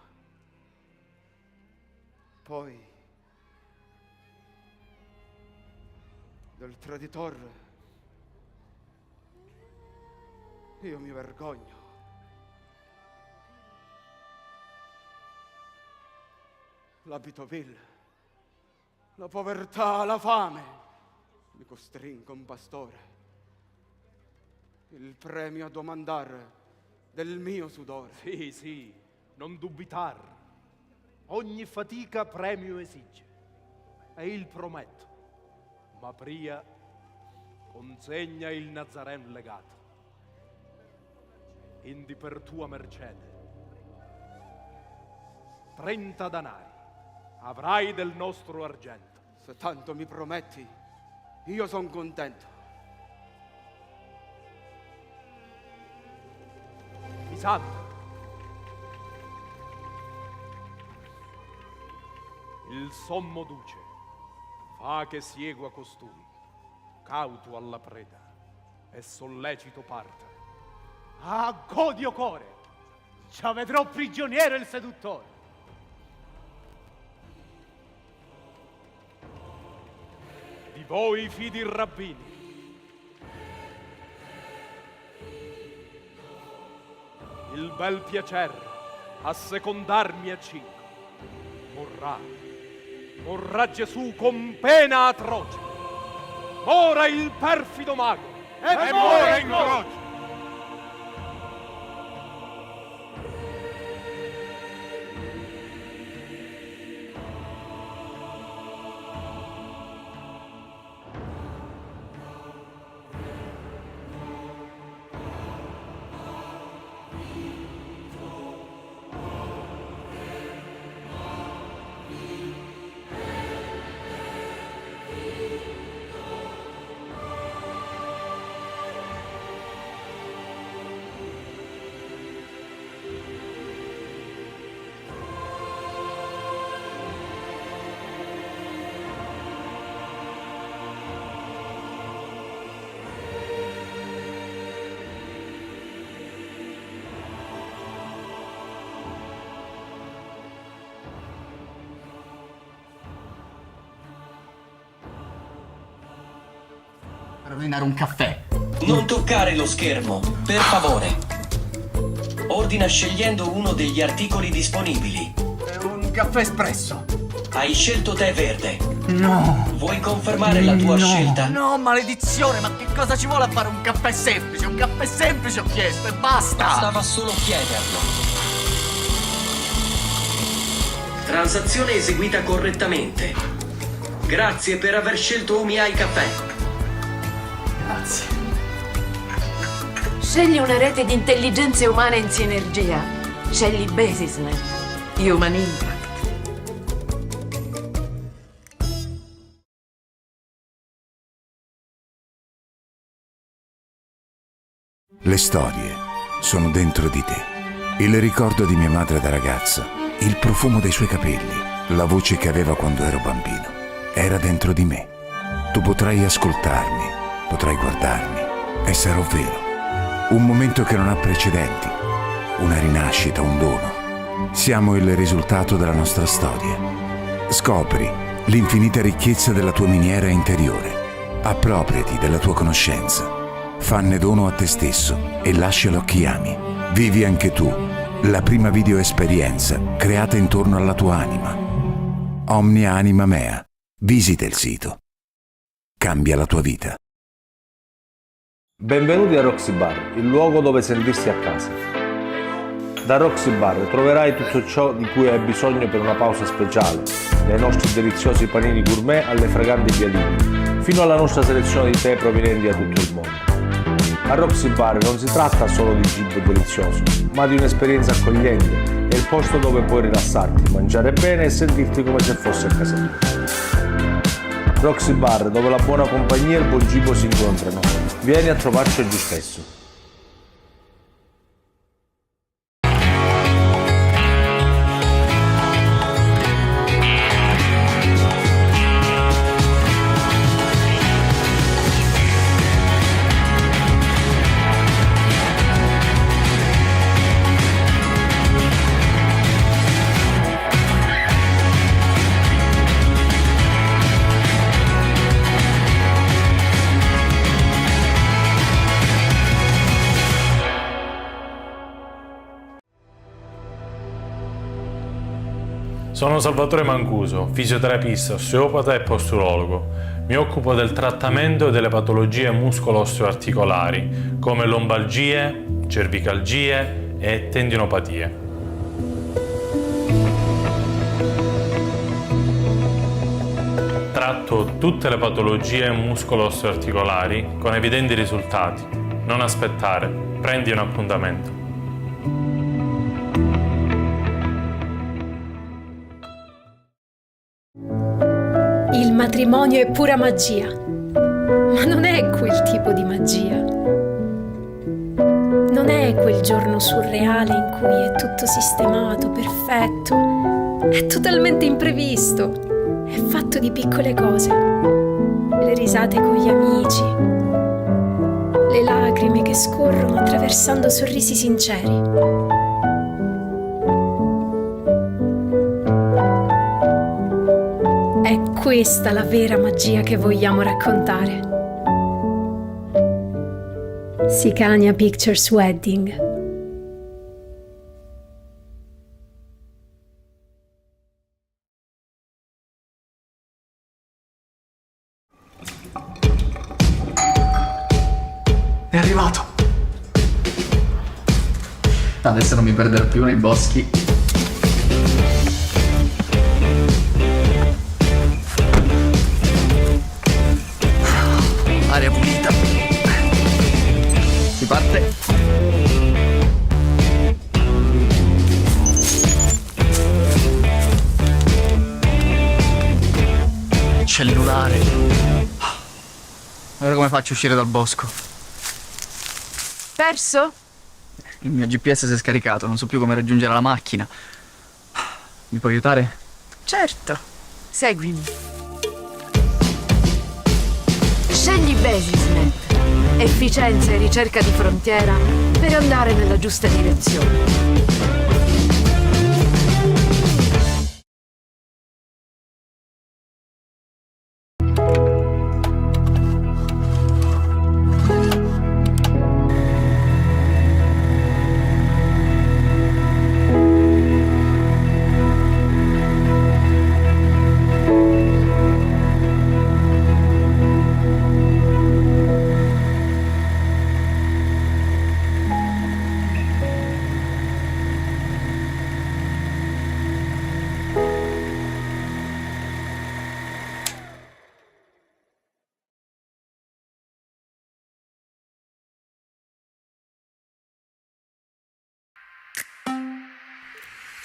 poi del traditor io mi vergogno. L'abito vil, la povertà, la fame mi costringono, pastore. Il premio a domandare del mio sudore. Sì, sì, non dubitar. Ogni fatica premio esige. E il prometto. Ma pria consegna il Nazaren legato. Indi per tua mercede 30 danari avrai del nostro argento. Se tanto mi prometti, io son contento. Mi santo, il sommo duce fa che siegua costui, cauto alla preda e sollecito parte. Ah, godio core, già vedrò prigioniero il seduttore. Di voi fidi rabbini, il bel piacer a secondarmi a cinque. Morrà Gesù con pena atroce. Ora il perfido mago e muore in croce. Per ordinare un caffè. Non toccare lo schermo, per favore. Ordina scegliendo uno degli articoli disponibili. Un caffè espresso. Hai scelto tè verde. No. Vuoi confermare la tua scelta? No, maledizione, ma che cosa ci vuole a fare un caffè semplice? Un caffè semplice ho chiesto e basta. Bastava solo chiederlo. Transazione eseguita correttamente. Grazie per aver scelto Umiai Caffè. Grazie. Scegli una rete di intelligenze umane in sinergia Scegli Basisnet. Human Impact. Le storie sono dentro di te. Il ricordo di mia madre da ragazza, il profumo dei suoi capelli, la voce che aveva quando ero bambino, era dentro di me. Tu potrai ascoltarmi, potrai guardarmi e sarò vero. Un momento che non ha precedenti, una rinascita, un dono. Siamo il risultato della nostra storia. Scopri l'infinita ricchezza della tua miniera interiore. Appropriati della tua conoscenza. Fanne dono a te stesso e lascialo a chi ami. Vivi anche tu la prima video esperienza creata intorno alla tua anima. Omnia Anima Mea. Visita il sito. Cambia la tua vita. Benvenuti a Roxy Bar, il luogo dove sentirsi a casa. Da Roxy Bar troverai tutto ciò di cui hai bisogno per una pausa speciale, dai nostri deliziosi panini gourmet alle fraganti piadine, fino alla nostra selezione di tè provenienti da tutto il mondo. A Roxy Bar non si tratta solo di cibo delizioso, ma di un'esperienza accogliente. È il posto dove puoi rilassarti, mangiare bene e sentirti come se fosse a casa tua. Roxy Bar, dove la buona compagnia e il buon cibo si incontrano. Vieni a trovarci oggi stesso. Sono Salvatore Mancuso, fisioterapista, osteopata e posturologo. Mi occupo del trattamento delle patologie muscolo-osteoarticolari, come lombalgie, cervicalgie e tendinopatie. Tratto tutte le patologie muscolo-osteoarticolari con evidenti risultati. Non aspettare, prendi un appuntamento. Il matrimonio è pura magia, ma non è quel tipo di magia. Non è quel giorno surreale in cui è tutto sistemato, perfetto. È totalmente imprevisto. È fatto di piccole cose. Le risate con gli amici, le lacrime che scorrono attraversando sorrisi sinceri. È questa la vera magia che vogliamo raccontare. Sicania Pictures Wedding. È arrivato. Adesso non mi perderò più nei boschi. Aria pulita. Si parte. Cellulare. Ora come faccio a uscire dal bosco? Perso? Il mio GPS si è scaricato, non so più come raggiungere la macchina. Mi puoi aiutare? Certo. Seguimi. Scegli Basisnet. Efficienza e ricerca di frontiera per andare nella giusta direzione.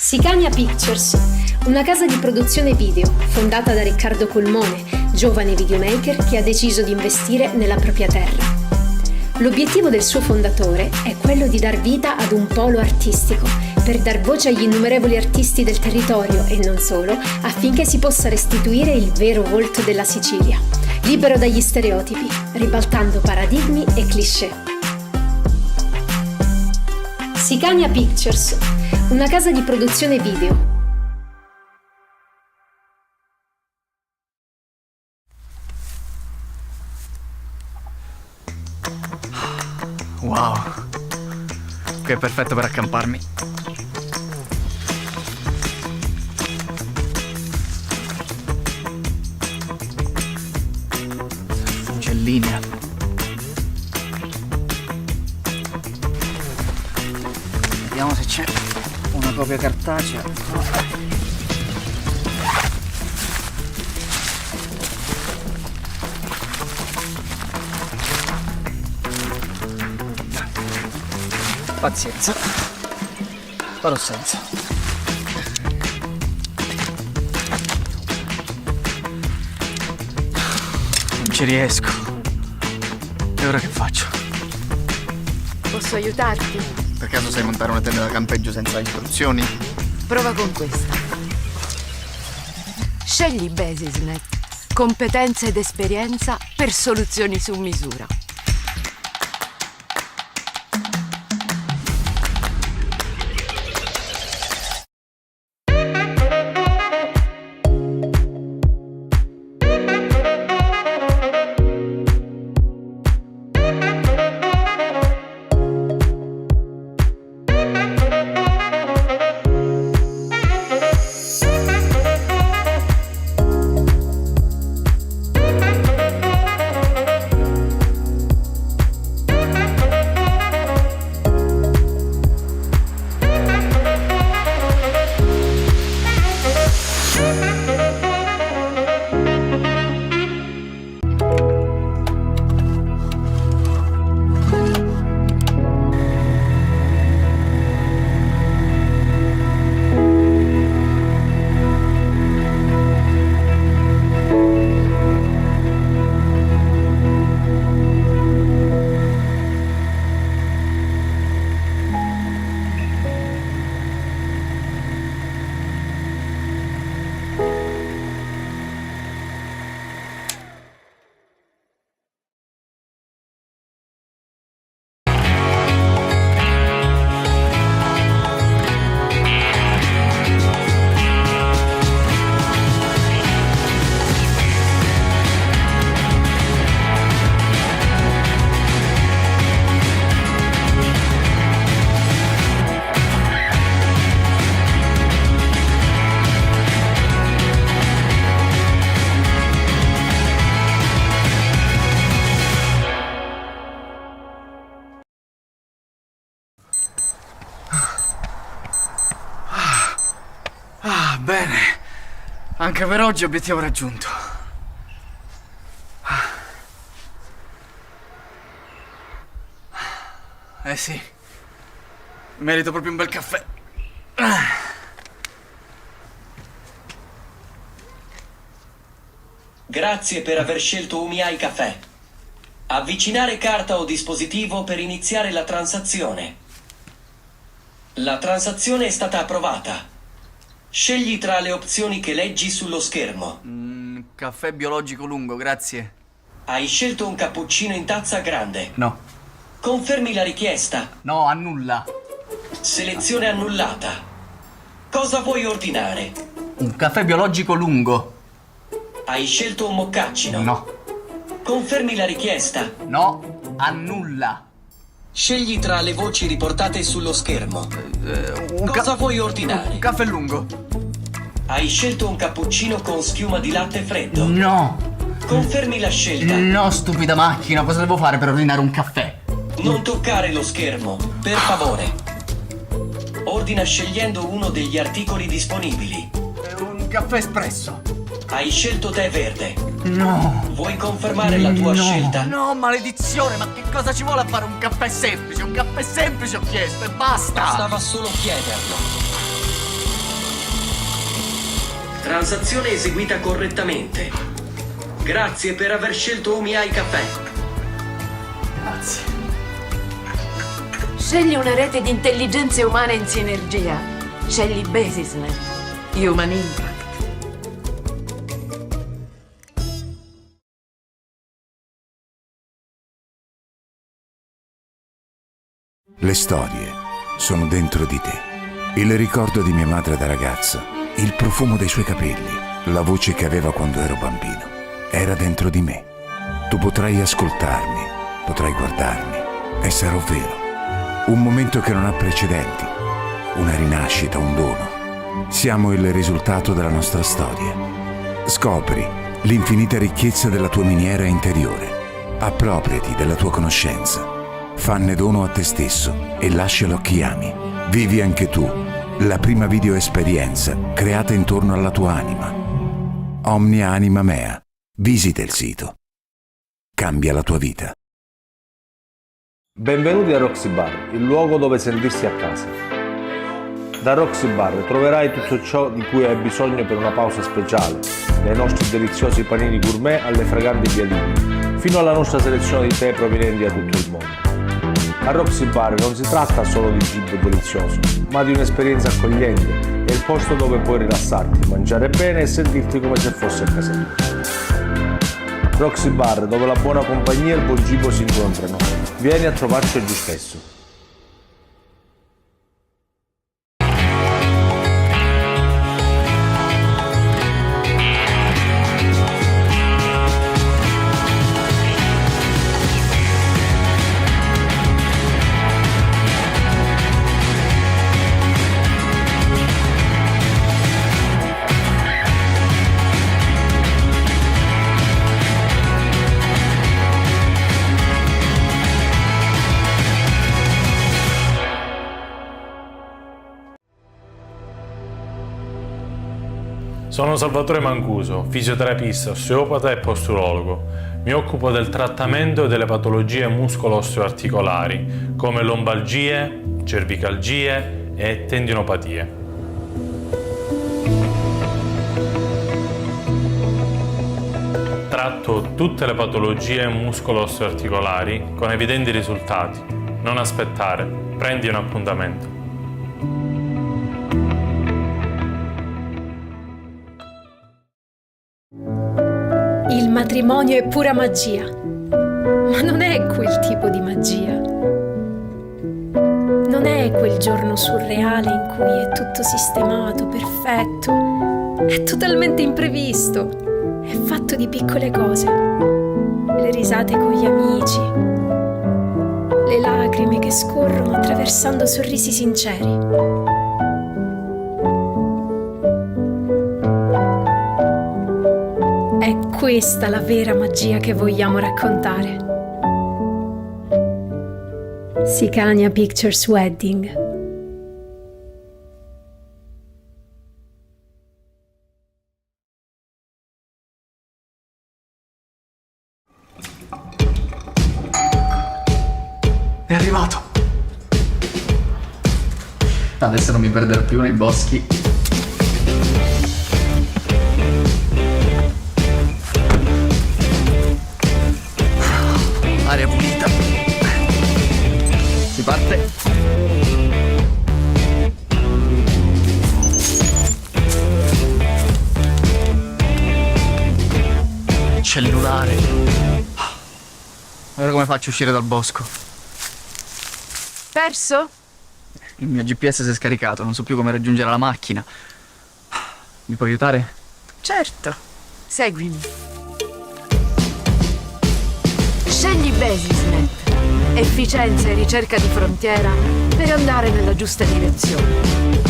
Sicania Pictures, una casa di produzione video fondata da Riccardo Colmone, giovane videomaker che ha deciso di investire nella propria terra. L'obiettivo del suo fondatore è quello di dar vita ad un polo artistico, per dar voce agli innumerevoli artisti del territorio e non solo, affinché si possa restituire il vero volto della Sicilia, libero dagli stereotipi, ribaltando paradigmi e cliché. Sicania Pictures, una casa di produzione video. Wow, qui è perfetto per accamparmi. C'è linea. Vediamo se c'è una copia cartacea. Pazienza, farò senza. Non ci riesco. E ora che faccio? Posso aiutarti? Per caso sai montare una tenda da campeggio senza istruzioni? Prova con questa. Scegli Basisnet. Competenza ed esperienza per soluzioni su misura. Bene, anche per oggi obiettivo raggiunto. Eh sì, merito proprio un bel caffè. Grazie per aver scelto UMI Caffè. Avvicinare carta o dispositivo per iniziare la transazione. La transazione è stata approvata. Scegli tra le opzioni che leggi sullo schermo. Caffè biologico lungo, grazie. Hai scelto un cappuccino in tazza grande. No. Confermi la richiesta. No, annulla. Selezione annullata. Cosa vuoi ordinare? Un caffè biologico lungo. Hai scelto un moccacino. No. Confermi la richiesta. No, annulla. Scegli tra le voci riportate sullo schermo. Cosa vuoi ordinare? Un caffè lungo. Hai scelto un cappuccino con schiuma di latte freddo. No. Confermi la scelta. No, stupida macchina, cosa devo fare per ordinare un caffè? Non toccare lo schermo, per favore. Ordina scegliendo uno degli articoli disponibili. Un caffè espresso. Hai scelto tè verde. No. Vuoi confermare la tua scelta? No, maledizione, ma che cosa ci vuole a fare un caffè semplice? Un caffè semplice ho chiesto e basta. Bastava solo chiederlo. Transazione eseguita correttamente. Grazie per aver scelto UmiAI Caffè. Grazie. Scegli una rete di intelligenze umane in sinergia. Scegli Basisnet. Human Impact. Le storie sono dentro di te. Il ricordo di mia madre da ragazza, il profumo dei suoi capelli, la voce che aveva quando ero bambino, era dentro di me. Tu potrai ascoltarmi, potrai guardarmi e sarò vero. Un momento che non ha precedenti, una rinascita, un dono. Siamo il risultato della nostra storia. Scopri l'infinita ricchezza della tua miniera interiore. Appropriati della tua conoscenza. Fanne dono a te stesso e lascialo a chi ami. Vivi anche tu la prima video esperienza creata intorno alla tua anima. Omnia Anima Mea. Visita il sito. Cambia la tua vita. Benvenuti a Roxy Bar, il luogo dove sentirsi a casa. Da Roxy Bar troverai tutto ciò di cui hai bisogno per una pausa speciale, dai nostri deliziosi panini gourmet alle fraganti piadine, fino alla nostra selezione di tè provenienti da tutto il mondo. A Roxy Bar non si tratta solo di cibo delizioso, ma di un'esperienza accogliente. È il posto dove puoi rilassarti, mangiare bene e sentirti come se fossi a casa tua. Roxy Bar, dove la buona compagnia e il buon cibo si incontrano. Vieni a trovarci oggi stesso. Sono Salvatore Mancuso, fisioterapista, osteopata e posturologo. Mi occupo del trattamento delle patologie muscolo-osteoarticolari, come lombalgie, cervicalgie e tendinopatie. Tratto tutte le patologie muscolo-osteoarticolari con evidenti risultati. Non aspettare, prendi un appuntamento. Il matrimonio è pura magia, ma non è quel tipo di magia. Non è quel giorno surreale in cui è tutto sistemato, perfetto. È totalmente imprevisto. È fatto di piccole cose. Le risate con gli amici. Le lacrime che scorrono attraversando sorrisi sinceri. È questa la vera magia che vogliamo raccontare. Sicania Pictures Wedding. È arrivato. Adesso non mi perderò più nei boschi. Aria pulita. Si parte. Cellulare. Ora come faccio a uscire dal bosco? Perso? Il mio GPS si è scaricato, non so più come raggiungere la macchina. Mi puoi aiutare? Certo. Seguimi. Scegli Basisnet. Efficienza e ricerca di frontiera per andare nella giusta direzione.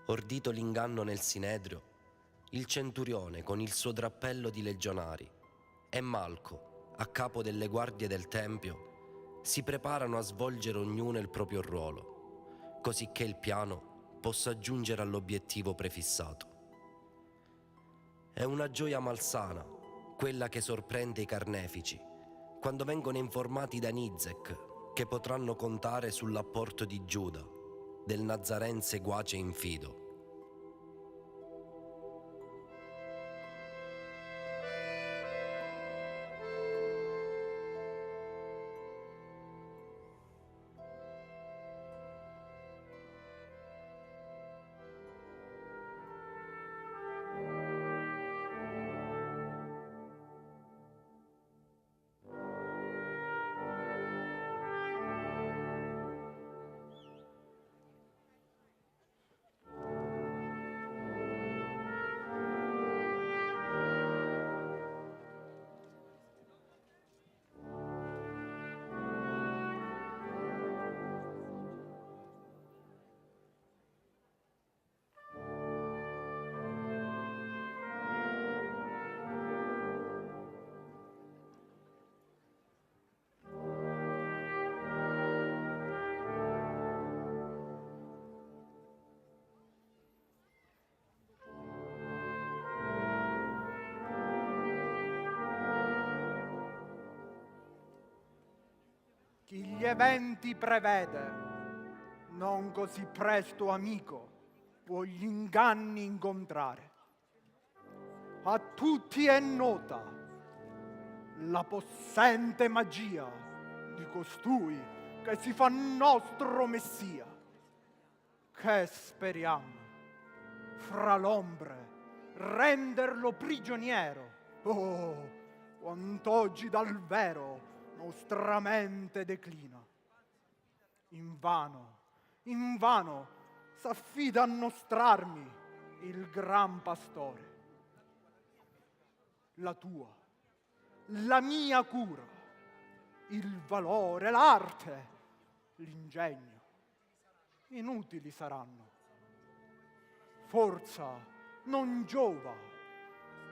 ordito l'inganno nel Sinedrio, il centurione con il suo drappello di legionari e Malco, a capo delle guardie del Tempio, si preparano a svolgere ognuno il proprio ruolo, così che il piano possa giungere all'obiettivo prefissato. È una gioia malsana quella che sorprende i carnefici quando vengono informati da Nizek che potranno contare sull'apporto di Giuda, del Nazaren seguace infido. Chi gli eventi prevede, non così presto amico, può gli inganni incontrare. A tutti è nota la possente magia di costui che si fa nostro Messia, che speriamo fra l'ombre renderlo prigioniero. Oh, quant'oggi dal vero nostra mente declina. In vano s'affida a nostrarmi il gran pastore. La tua, la mia cura, il valore, l'arte, l'ingegno, inutili saranno. Forza non giova,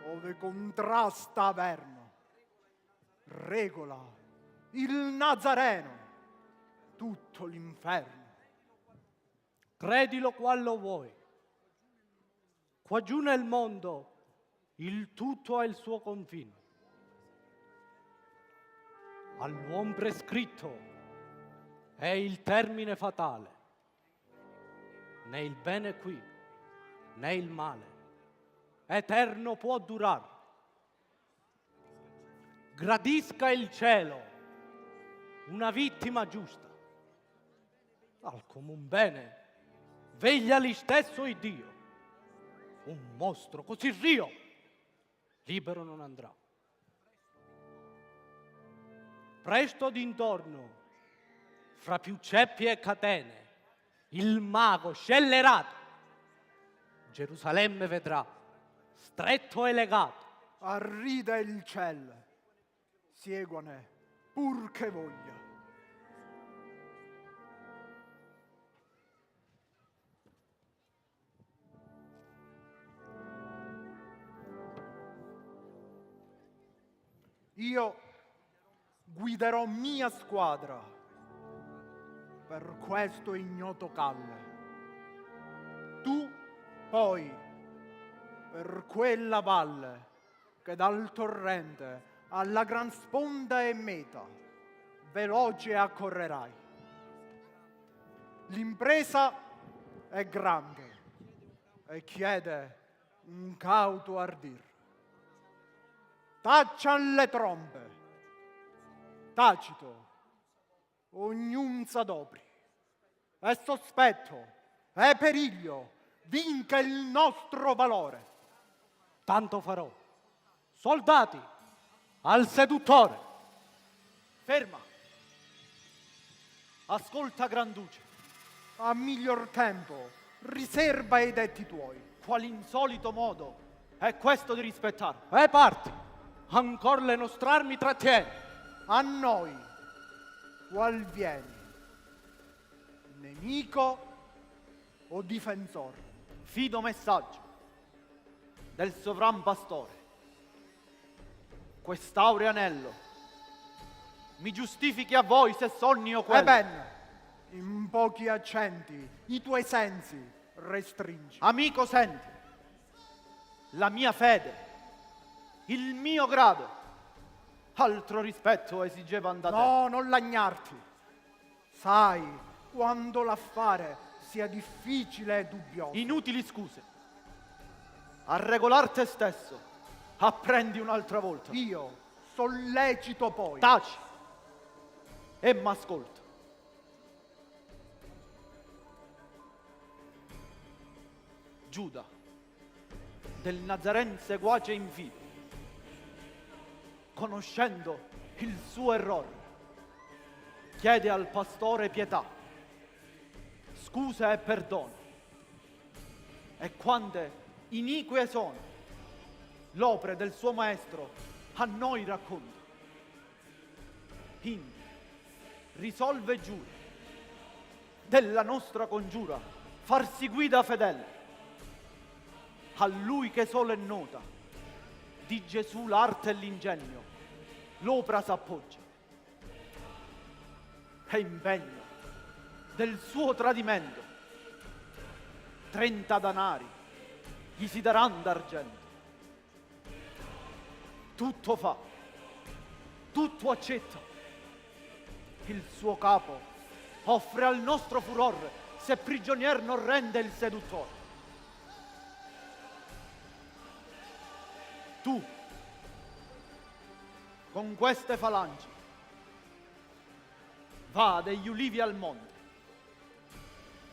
ove contrasta Averno. Regola il Nazareno, tutto l'inferno. Credilo qual lo vuoi. Qua giù nel mondo il tutto ha il suo confine. All'uom prescritto è il termine fatale. Né il bene qui, né il male eterno può durare. Gradisca il cielo una vittima giusta. Al comun bene veglia lì stesso il Dio. Un mostro così rio libero non andrà. Presto d'intorno, fra più ceppi e catene, il mago scellerato Gerusalemme vedrà, stretto e legato. Arrida il ciel, seguane pur che voglia. Io guiderò mia squadra per questo ignoto calle. Tu poi per quella valle che dal torrente alla gran sponda e meta veloce accorrerai. L'impresa è grande e chiede un cauto ardir. Taccian le trombe, tacito, ognun s'adopri. È sospetto, è periglio, vinca il nostro valore. Tanto farò. Soldati, al seduttore. Ferma. Ascolta, Granduce. A miglior tempo, riserba i detti tuoi. Qual insolito modo è questo di rispettare? Parti. Ancor le nostre armi trattieni. A noi, qual vieni? Nemico o difensor? fido messaggio del sovran pastore. Quest'aureo anello mi giustifichi a voi se sogno quello. Ebbene, in pochi accenti, i tuoi sensi restringi. Amico, senti, la mia fede, il mio grado, altro rispetto esigeva da te. No, non lagnarti. Sai quando l'affare sia difficile e dubbioso. Inutili scuse. A regolar te stesso, apprendi un'altra volta. Io sollecito poi. Taci e m'ascolta. Giuda, del Nazaren seguace in fide, conoscendo il suo errore, chiede al pastore pietà, scusa e perdono. E quante inique sono l'opera del suo maestro a noi racconta. Indi risolve e giura della nostra congiura farsi guida fedele a lui che solo è nota di Gesù l'arte e l'ingegno l'opera s'appoggia e impegno del suo tradimento 30 danari gli si daranno d'argento. Tutto fa, tutto accetta. Il suo capo offre al nostro furor se prigionier non rende il seduttore. Tu, con queste falangi, va degli ulivi al monte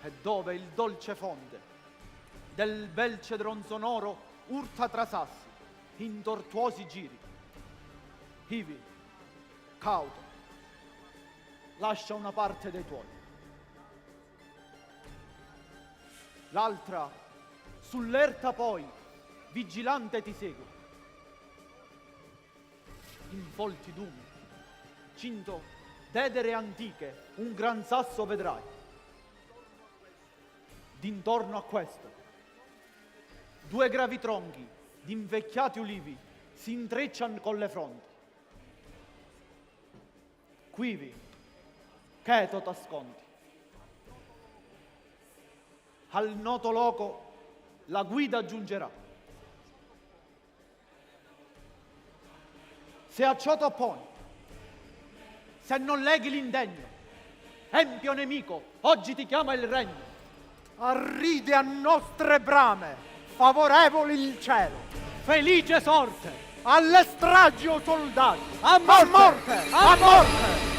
e dove il dolce fonte del bel cedron sonoro urta tra sassi in tortuosi giri. Ivi, cauto, lascia una parte dei tuoi. L'altra, sull'erta poi, vigilante ti segue. In folti d'umi, cinto d'edere antiche, un gran sasso vedrai. D'intorno a questo, 2 gravi tronchi d'invecchiati ulivi si intrecciano con le fronti. Quivi, cheto t'asconti. Al noto loco la guida giungerà. Se a ciò t'opponi, se non leghi l'indegno, empio nemico, oggi ti chiama il regno. Arride a nostre brame, favorevoli il cielo. Felice sorte, alle stragi o soldati, a morte, a morte.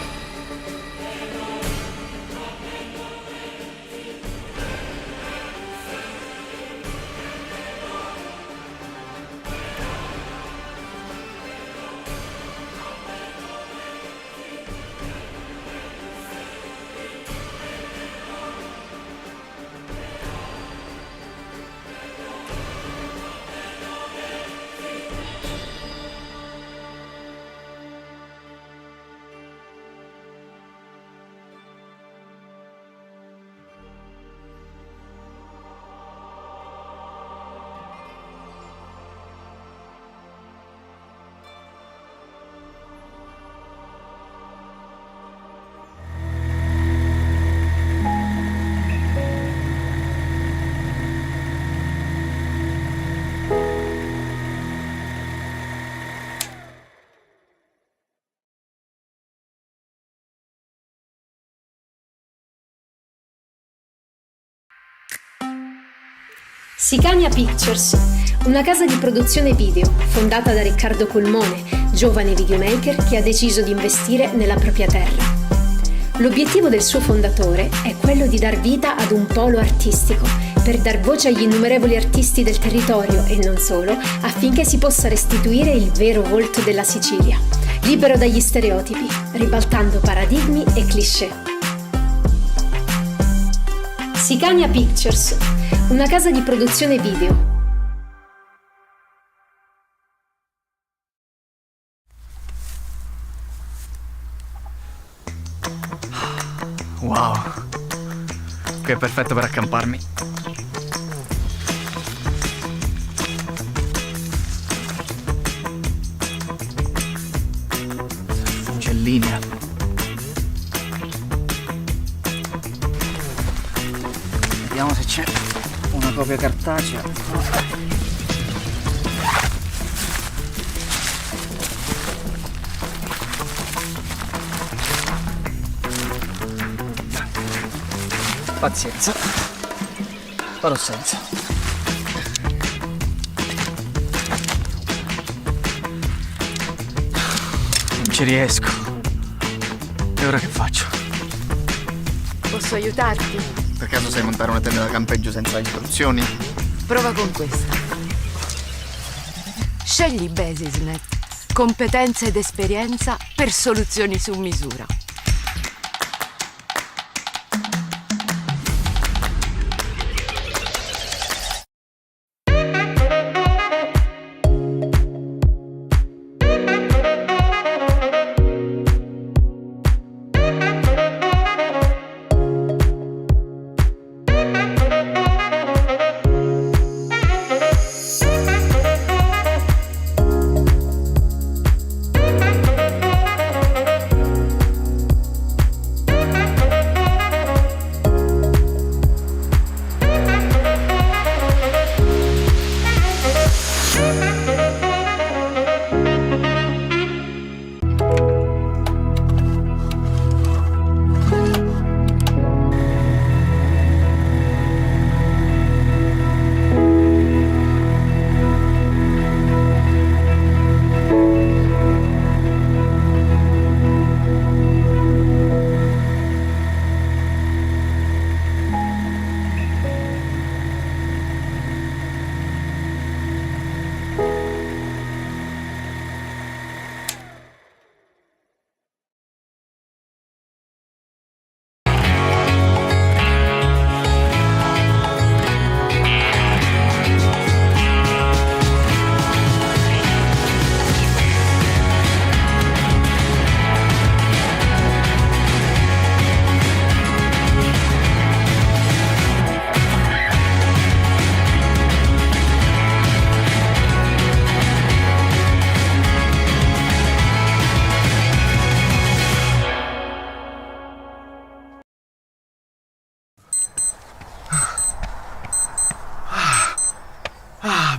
Sicania Pictures, una casa di produzione video fondata da Riccardo Colmone, giovane videomaker che ha deciso di investire nella propria terra. L'obiettivo del suo fondatore è quello di dar vita ad un polo artistico, per dar voce agli innumerevoli artisti del territorio e non solo, affinché si possa restituire il vero volto della Sicilia, libero dagli stereotipi, ribaltando paradigmi e cliché. Sicania Pictures, una casa di produzione video. Wow, qui è perfetto per accamparmi. Vediamo se c'è una copia cartacea. Pazienza. Farò senza. Non ci riesco. E ora che faccio? Posso aiutarti? Per caso sai montare una tenda da campeggio senza istruzioni? Prova con questa. Scegli Basisnet. Competenza ed esperienza per soluzioni su misura.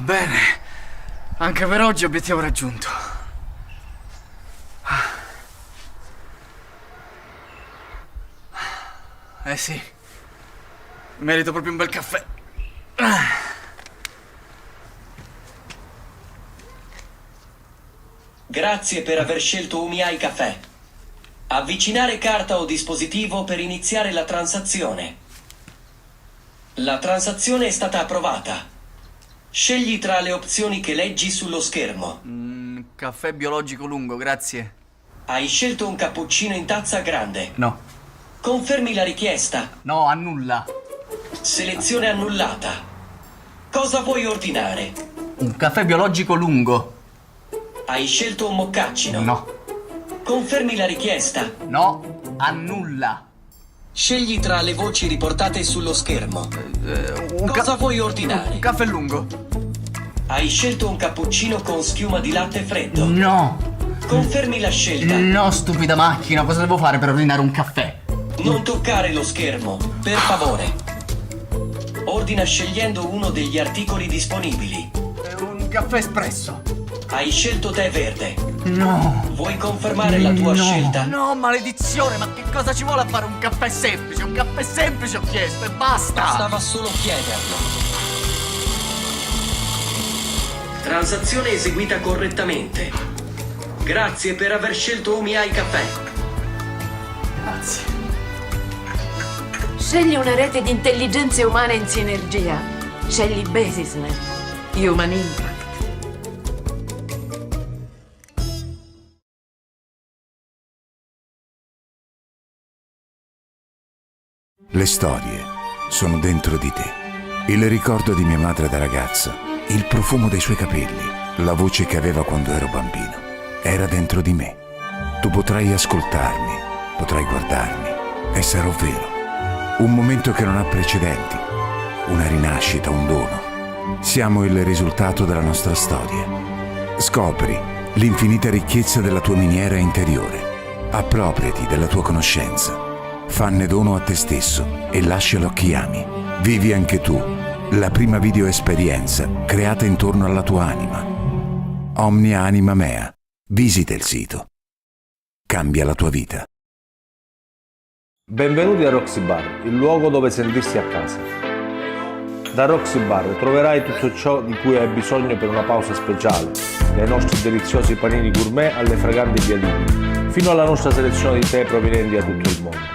Bene, anche per oggi obiettivo raggiunto. Eh sì, merito proprio un bel caffè. Grazie per aver scelto UMI Caffè. Avvicinare carta o dispositivo per iniziare la transazione. La transazione è stata approvata. Scegli tra le opzioni che leggi sullo schermo. Caffè biologico lungo, grazie. Hai scelto un cappuccino in tazza grande. No. Confermi la richiesta. No, annulla. Selezione annullata. Cosa vuoi ordinare? Un caffè biologico lungo. Hai scelto un moccacino. No. Confermi la richiesta. No, annulla. Scegli tra le voci riportate sullo schermo. Cosa vuoi ordinare? Un caffè lungo. Hai scelto un cappuccino con schiuma di latte freddo. No. Confermi la scelta. No, stupida macchina, cosa devo fare per ordinare un caffè? Non toccare lo schermo, per favore. Ordina scegliendo uno degli articoli disponibili. Un caffè espresso. Hai scelto tè verde. No. Vuoi confermare la tua scelta? No, maledizione, ma che cosa ci vuole a fare un caffè semplice? Un caffè semplice ho chiesto e basta. Bastava solo chiederlo. Transazione eseguita correttamente. Grazie per aver scelto UMI Caffè. Grazie. Scegli una rete di intelligenze umane in sinergia. Scegli Basisnet. Human Impact. Le storie sono dentro di te. Il ricordo di mia madre da ragazza, il profumo dei suoi capelli, la voce che aveva quando ero bambino, era dentro di me. Tu potrai ascoltarmi, potrai guardarmi e sarò vero. Un momento che non ha precedenti, una rinascita, un dono. Siamo il risultato della nostra storia. Scopri l'infinita ricchezza della tua miniera interiore. Appropriati della tua conoscenza. Fanne dono a te stesso e lascialo a chi ami. Vivi anche tu la prima video esperienza creata intorno alla tua anima. Omnia Anima Mea. Visita il sito. Cambia la tua vita. Benvenuti a Roxy Bar, il luogo dove sentirsi a casa. Da Roxy Bar troverai tutto ciò di cui hai bisogno per una pausa speciale, dai nostri deliziosi panini gourmet alle fraganti piadine, fino alla nostra selezione di tè provenienti da tutto il mondo.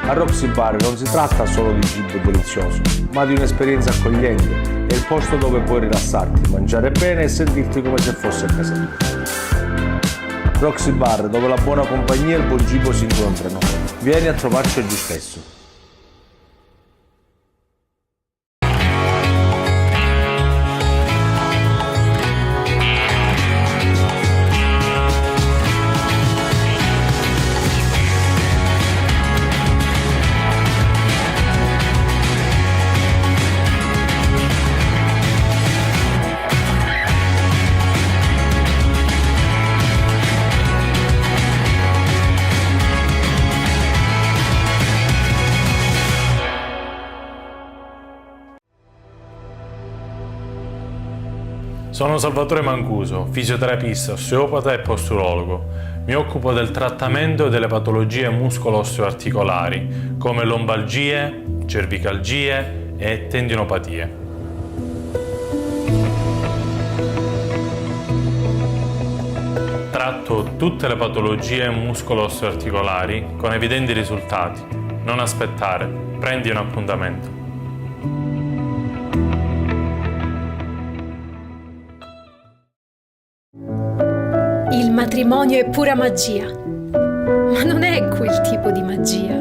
A Roxy Bar non si tratta solo di cibo delizioso, ma di un'esperienza accogliente. È il posto dove puoi rilassarti, mangiare bene e sentirti come se fossi a casa tua. Roxy Bar, dove la buona compagnia e il buon cibo si incontrano. Vieni a trovarci oggi stesso. Sono Salvatore Mancuso, fisioterapista, osteopata e posturologo. Mi occupo del trattamento delle patologie muscolo-osteoarticolari, come lombalgie, cervicalgie e tendinopatie. Tratto tutte le patologie muscolo-osteoarticolari con evidenti risultati. Non aspettare, prendi un appuntamento. Il matrimonio è pura magia, ma non è quel tipo di magia.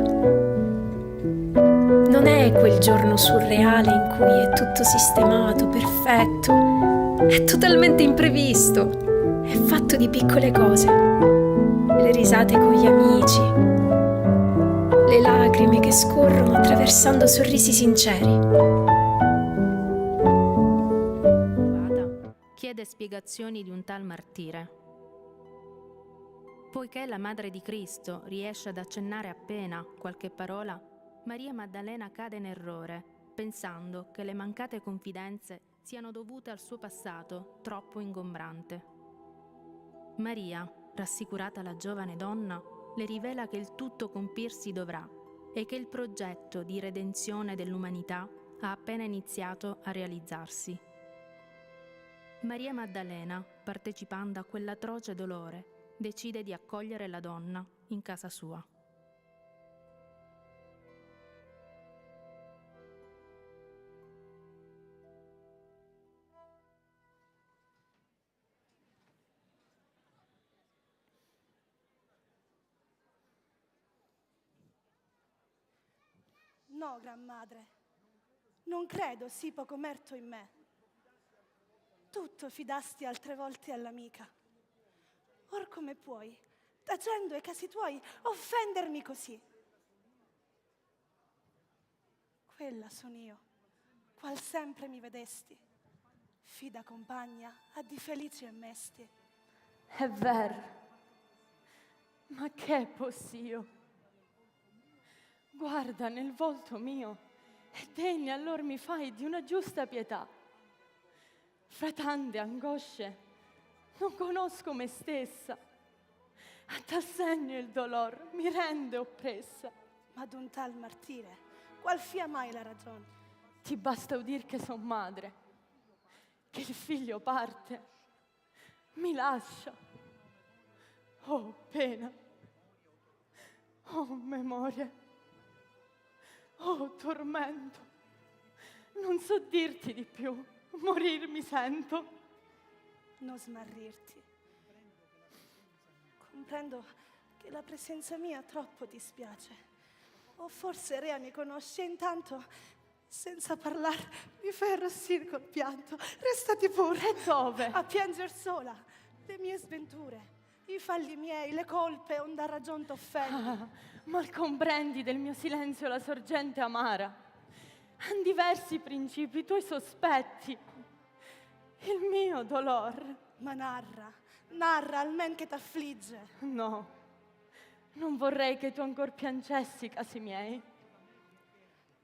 Non è quel giorno surreale in cui è tutto sistemato, perfetto, è totalmente imprevisto, è fatto di piccole cose, le risate con gli amici, le lacrime che scorrono attraversando sorrisi sinceri. Chiede spiegazioni di un tal martire. Poiché la madre di Cristo riesce ad accennare appena qualche parola, Maria Maddalena cade in errore, pensando che le mancate confidenze siano dovute al suo passato troppo ingombrante. Maria, rassicurata la giovane donna, le rivela che il tutto compirsi dovrà e che il progetto di redenzione dell'umanità ha appena iniziato a realizzarsi. Maria Maddalena, partecipando a quell'atroce dolore, decide di accogliere la donna in casa sua. No, Gran Madre, non credo sii poco merto in me. Tutto fidasti altre volte all'amica. Or come puoi, tacendo ai casi tuoi, offendermi così? Quella son io, qual sempre mi vedesti, fida compagna a di felici e mesti. È vero, ma che possio? Guarda nel volto mio e degna allor mi fai di una giusta pietà. Fra tante angosce non conosco me stessa, a tal segno il dolor mi rende oppressa. Ma d'un tal martire, qual fia mai la ragione? Ti basta udir che son madre, che il figlio parte, mi lascia. Oh pena, oh memoria, oh tormento, non so dirti di più, morir mi sento. Non smarrirti. Comprendo che la presenza mia troppo dispiace. O forse Rea mi conosce, intanto, senza parlare, mi fai arrossire col pianto. Restati pure. E dove? A pianger sola le mie sventure, i falli miei, le colpe, onde a ragion t'offendo. Ah, mal comprendi del mio silenzio la sorgente amara. Han diversi principi, i tuoi sospetti. Il mio dolor. Ma narra almen che t'affligge. No, non vorrei che tu ancor piangessi, casi miei.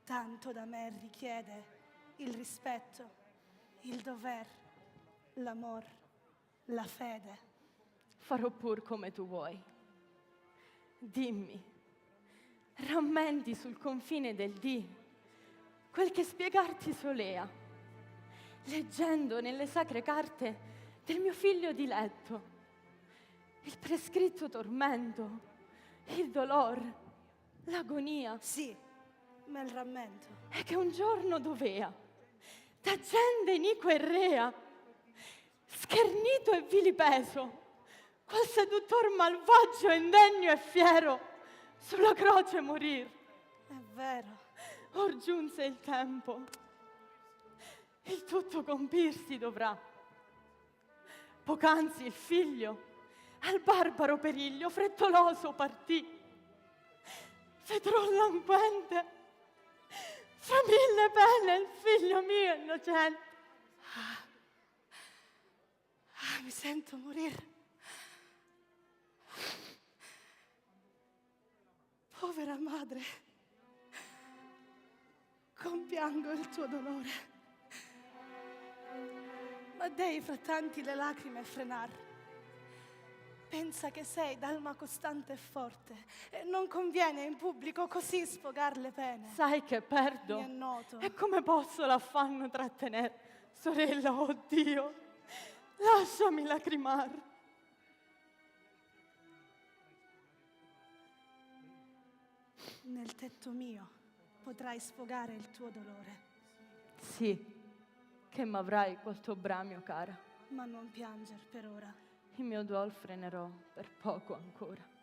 tanto da me richiede il rispetto, il dover, l'amor, la fede. Farò pur come tu vuoi. Dimmi, rammenti sul confine del dì quel che spiegarti solea, leggendo nelle sacre carte del mio figlio diletto il prescritto tormento, il dolor, l'agonia. Sì, me il rammento. E che un giorno dovea, da gente iniqua e rea, schernito e vilipeso, qual seduttor malvagio, indegno e fiero, sulla croce morir. È vero. Or giunse il tempo, il tutto compirsi dovrà. Poc'anzi il figlio al barbaro periglio frettoloso partì. Vedrò languente, fra mille pene, il figlio mio innocente. Mi sento morire. Povera madre, compiango il tuo dolore, ma dei fra tanti le lacrime frenar. Pensa che sei d'alma costante e forte e non conviene in pubblico così sfogar le pene. Sai che perdo? Mi è noto. E come posso l'affanno trattenere? Sorella, oh Dio, lasciami lacrimar. Nel tetto mio potrai sfogare il tuo dolore. Sì, che m'avrai col tuo bramio, cara. Ma non pianger per ora. Il mio duol frenerò per poco ancora.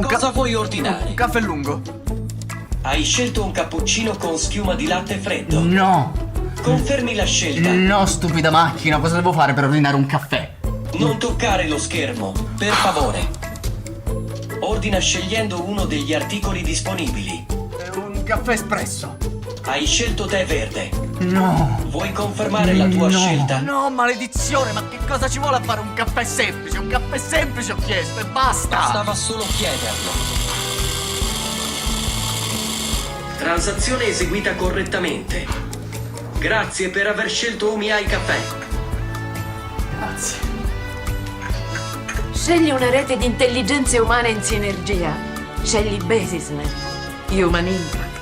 Cosa vuoi ordinare? Un caffè lungo. Hai scelto un cappuccino con schiuma di latte freddo? No. Confermi la scelta? No, stupida macchina, cosa devo fare per ordinare un caffè? Non toccare lo schermo, per favore. Ordina scegliendo uno degli articoli disponibili. Un caffè espresso. Hai scelto tè verde. No. Vuoi confermare la tua scelta? No, maledizione, ma che cosa ci vuole a fare un caffè semplice? Un caffè semplice ho chiesto e basta. Bastava solo chiederlo. Transazione eseguita correttamente. Grazie per aver scelto Umiai Caffè. Grazie. Scegli una rete di intelligenze umane in sinergia. Scegli Basisnet, Human Impact.